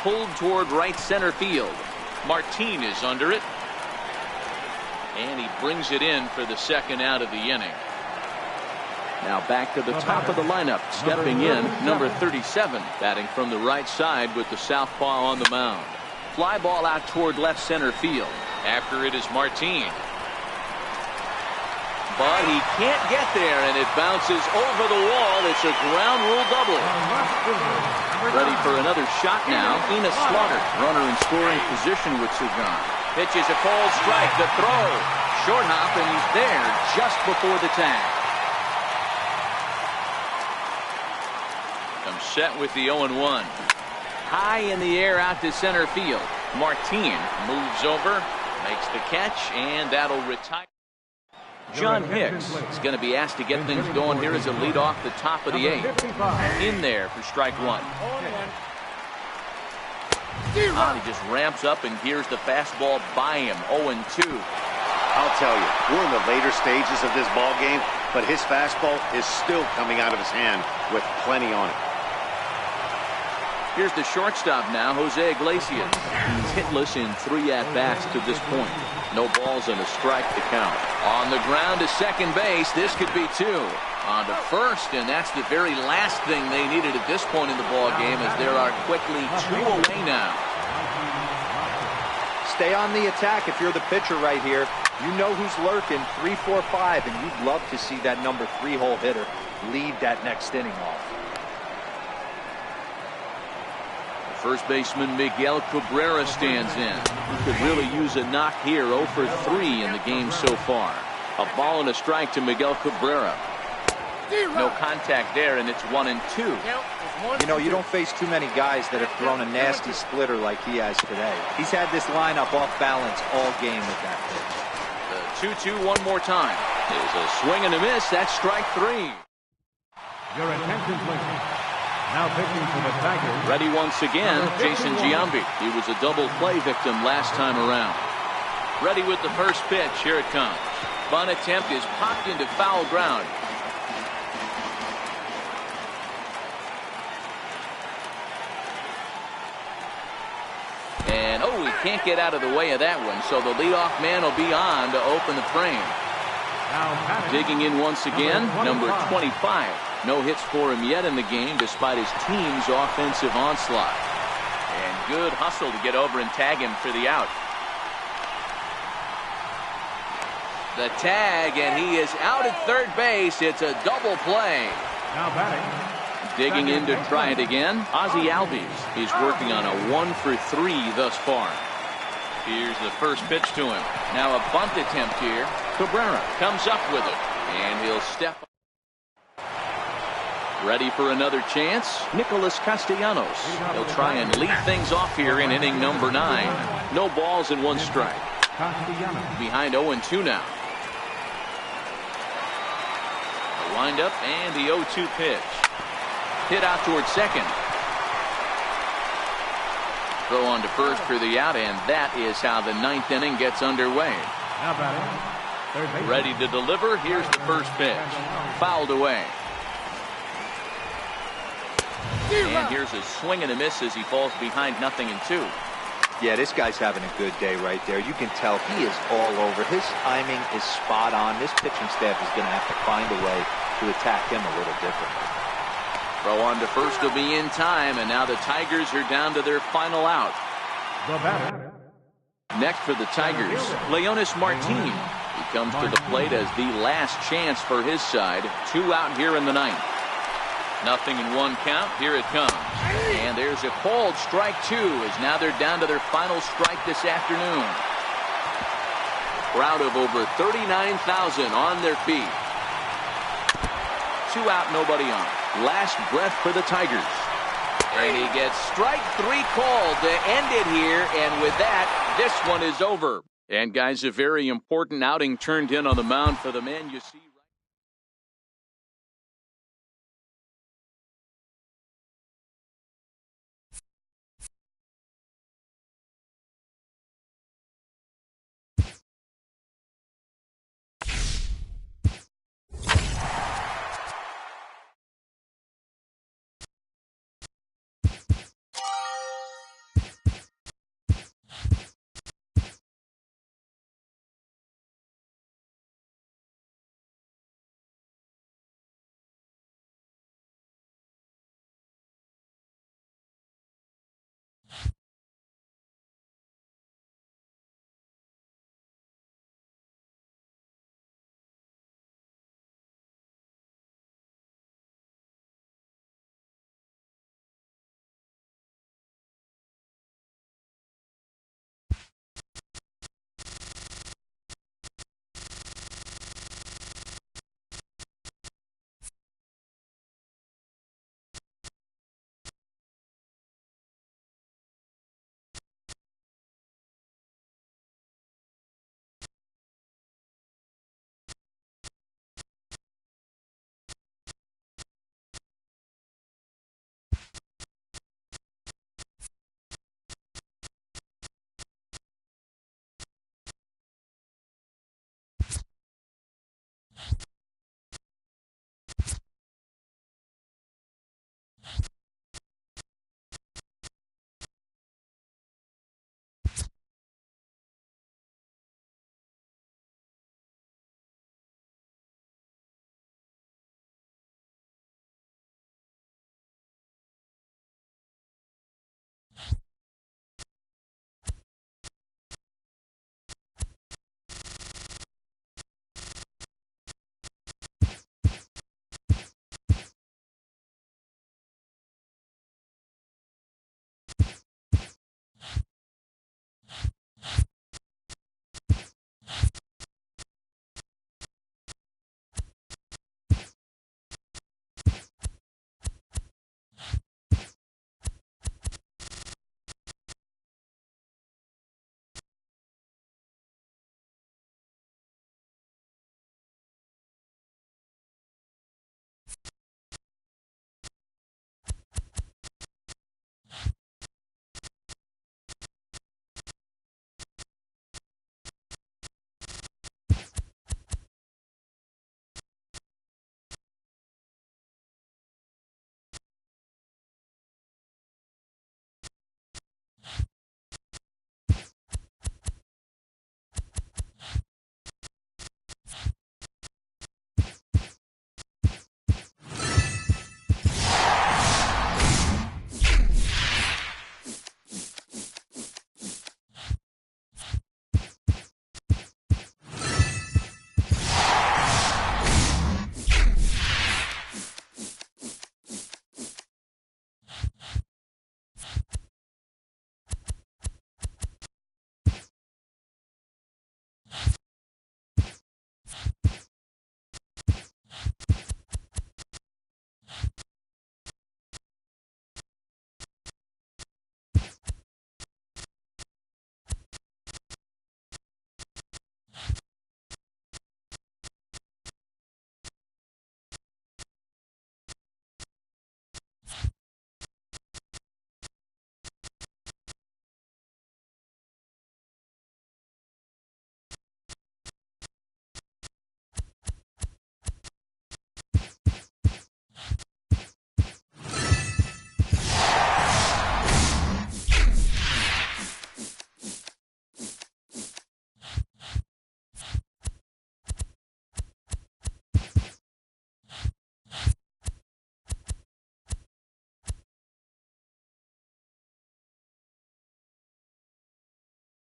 Speaker 1: Pulled toward right center field. Martin is under it. And he brings it in for the second out of the inning. Now back to the top of the lineup. Stepping in, number 37. Batting from the right side with the southpaw on the mound. Fly ball out toward left center field. After it is Martin. But he can't get there, and it bounces over the wall. It's a ground rule double. Ready for another shot now. Enos Slaughter, runner in scoring position with Sugan. Pitches a cold strike. The throw. Short hop, and he's there just before the tag. I'm set with the 0-1. High in the air out to center field. Martin moves over, makes the catch, and that'll retire. John Hicks is going to be asked to get things going here as a lead off the top of the 8th. In there for strike 1. He just ramps up and hears the fastball by him. 0-2.
Speaker 3: I'll tell you, we're in the later stages of this ball game, but his fastball is still coming out of his hand with plenty on it.
Speaker 1: Here's the shortstop now, Jose Iglesias. He's hitless in 3 at-bats to this point. No balls and a strike to count. On the ground to second base, this could be 2. On to first, and that's the very last thing they needed at this point in the ball game, as there are quickly 2 away now.
Speaker 2: Stay on the attack if you're the pitcher right here. You know who's lurking, 3, 4, 5, and you'd love to see that number 3-hole hitter lead that next inning off.
Speaker 1: First baseman Miguel Cabrera stands in. He could really use a knock here. 0 for 3 in the game so far. A ball and a strike to Miguel Cabrera. No contact there, and it's 1-2.
Speaker 2: You know, you don't face too many guys that have thrown a nasty splitter like he has today. He's had this lineup off balance all game with that pitch.
Speaker 1: The 2-2 one more time. There's a swing and a miss. That's strike 3.
Speaker 4: Your attention, please. Now pitching for the Tigers.
Speaker 1: Ready once again, Jason Giambi. He was a double play victim last time around. Ready with the first pitch. Here it comes. Bunt attempt is popped into foul ground. And, he can't get out of the way of that one, so the leadoff man will be on to open the frame. Digging in once again, number 25. No hits for him yet in the game, despite his team's offensive onslaught. And good hustle to get over and tag him for the out. The tag, and he is out at third base. It's a double play.
Speaker 4: Now batting.
Speaker 1: Digging in to try it again, Ozzie Albies. He's working on a 1-for-3 thus far. Here's the first pitch to him. Now a bunt attempt here. Cabrera comes up with it, and he'll step up. Ready for another chance, Nicholas Castellanos. He'll try and lead things off here in inning number 9. No balls and 1 strike. Behind 0-2 now. The windup and the 0-2 pitch. Hit out towards second. Throw on to first for the out, and that is how the 9th inning gets underway. Ready to deliver. Here's the first pitch. Fouled away. And here's a swing and a miss as he falls behind 0-2.
Speaker 2: Yeah, this guy's having a good day right there. You can tell he is all over. His timing is spot on. This pitching staff is going to have to find a way to attack him a little differently.
Speaker 1: Throw on to first will be in time, and now the Tigers are down to their final out. Next for the Tigers, Leonis Martin. He comes to the plate as the last chance for his side. 2 out here in the 9th. 0-1 count. Here it comes. And there's a called strike 2 as now they're down to their final strike this afternoon. Crowd of over 39,000 on their feet. 2 out, nobody on. Last breath for the Tigers. And he gets strike 3 called to end it here. And with that, this one is over. And guys, a very important outing turned in on the mound for the man you see.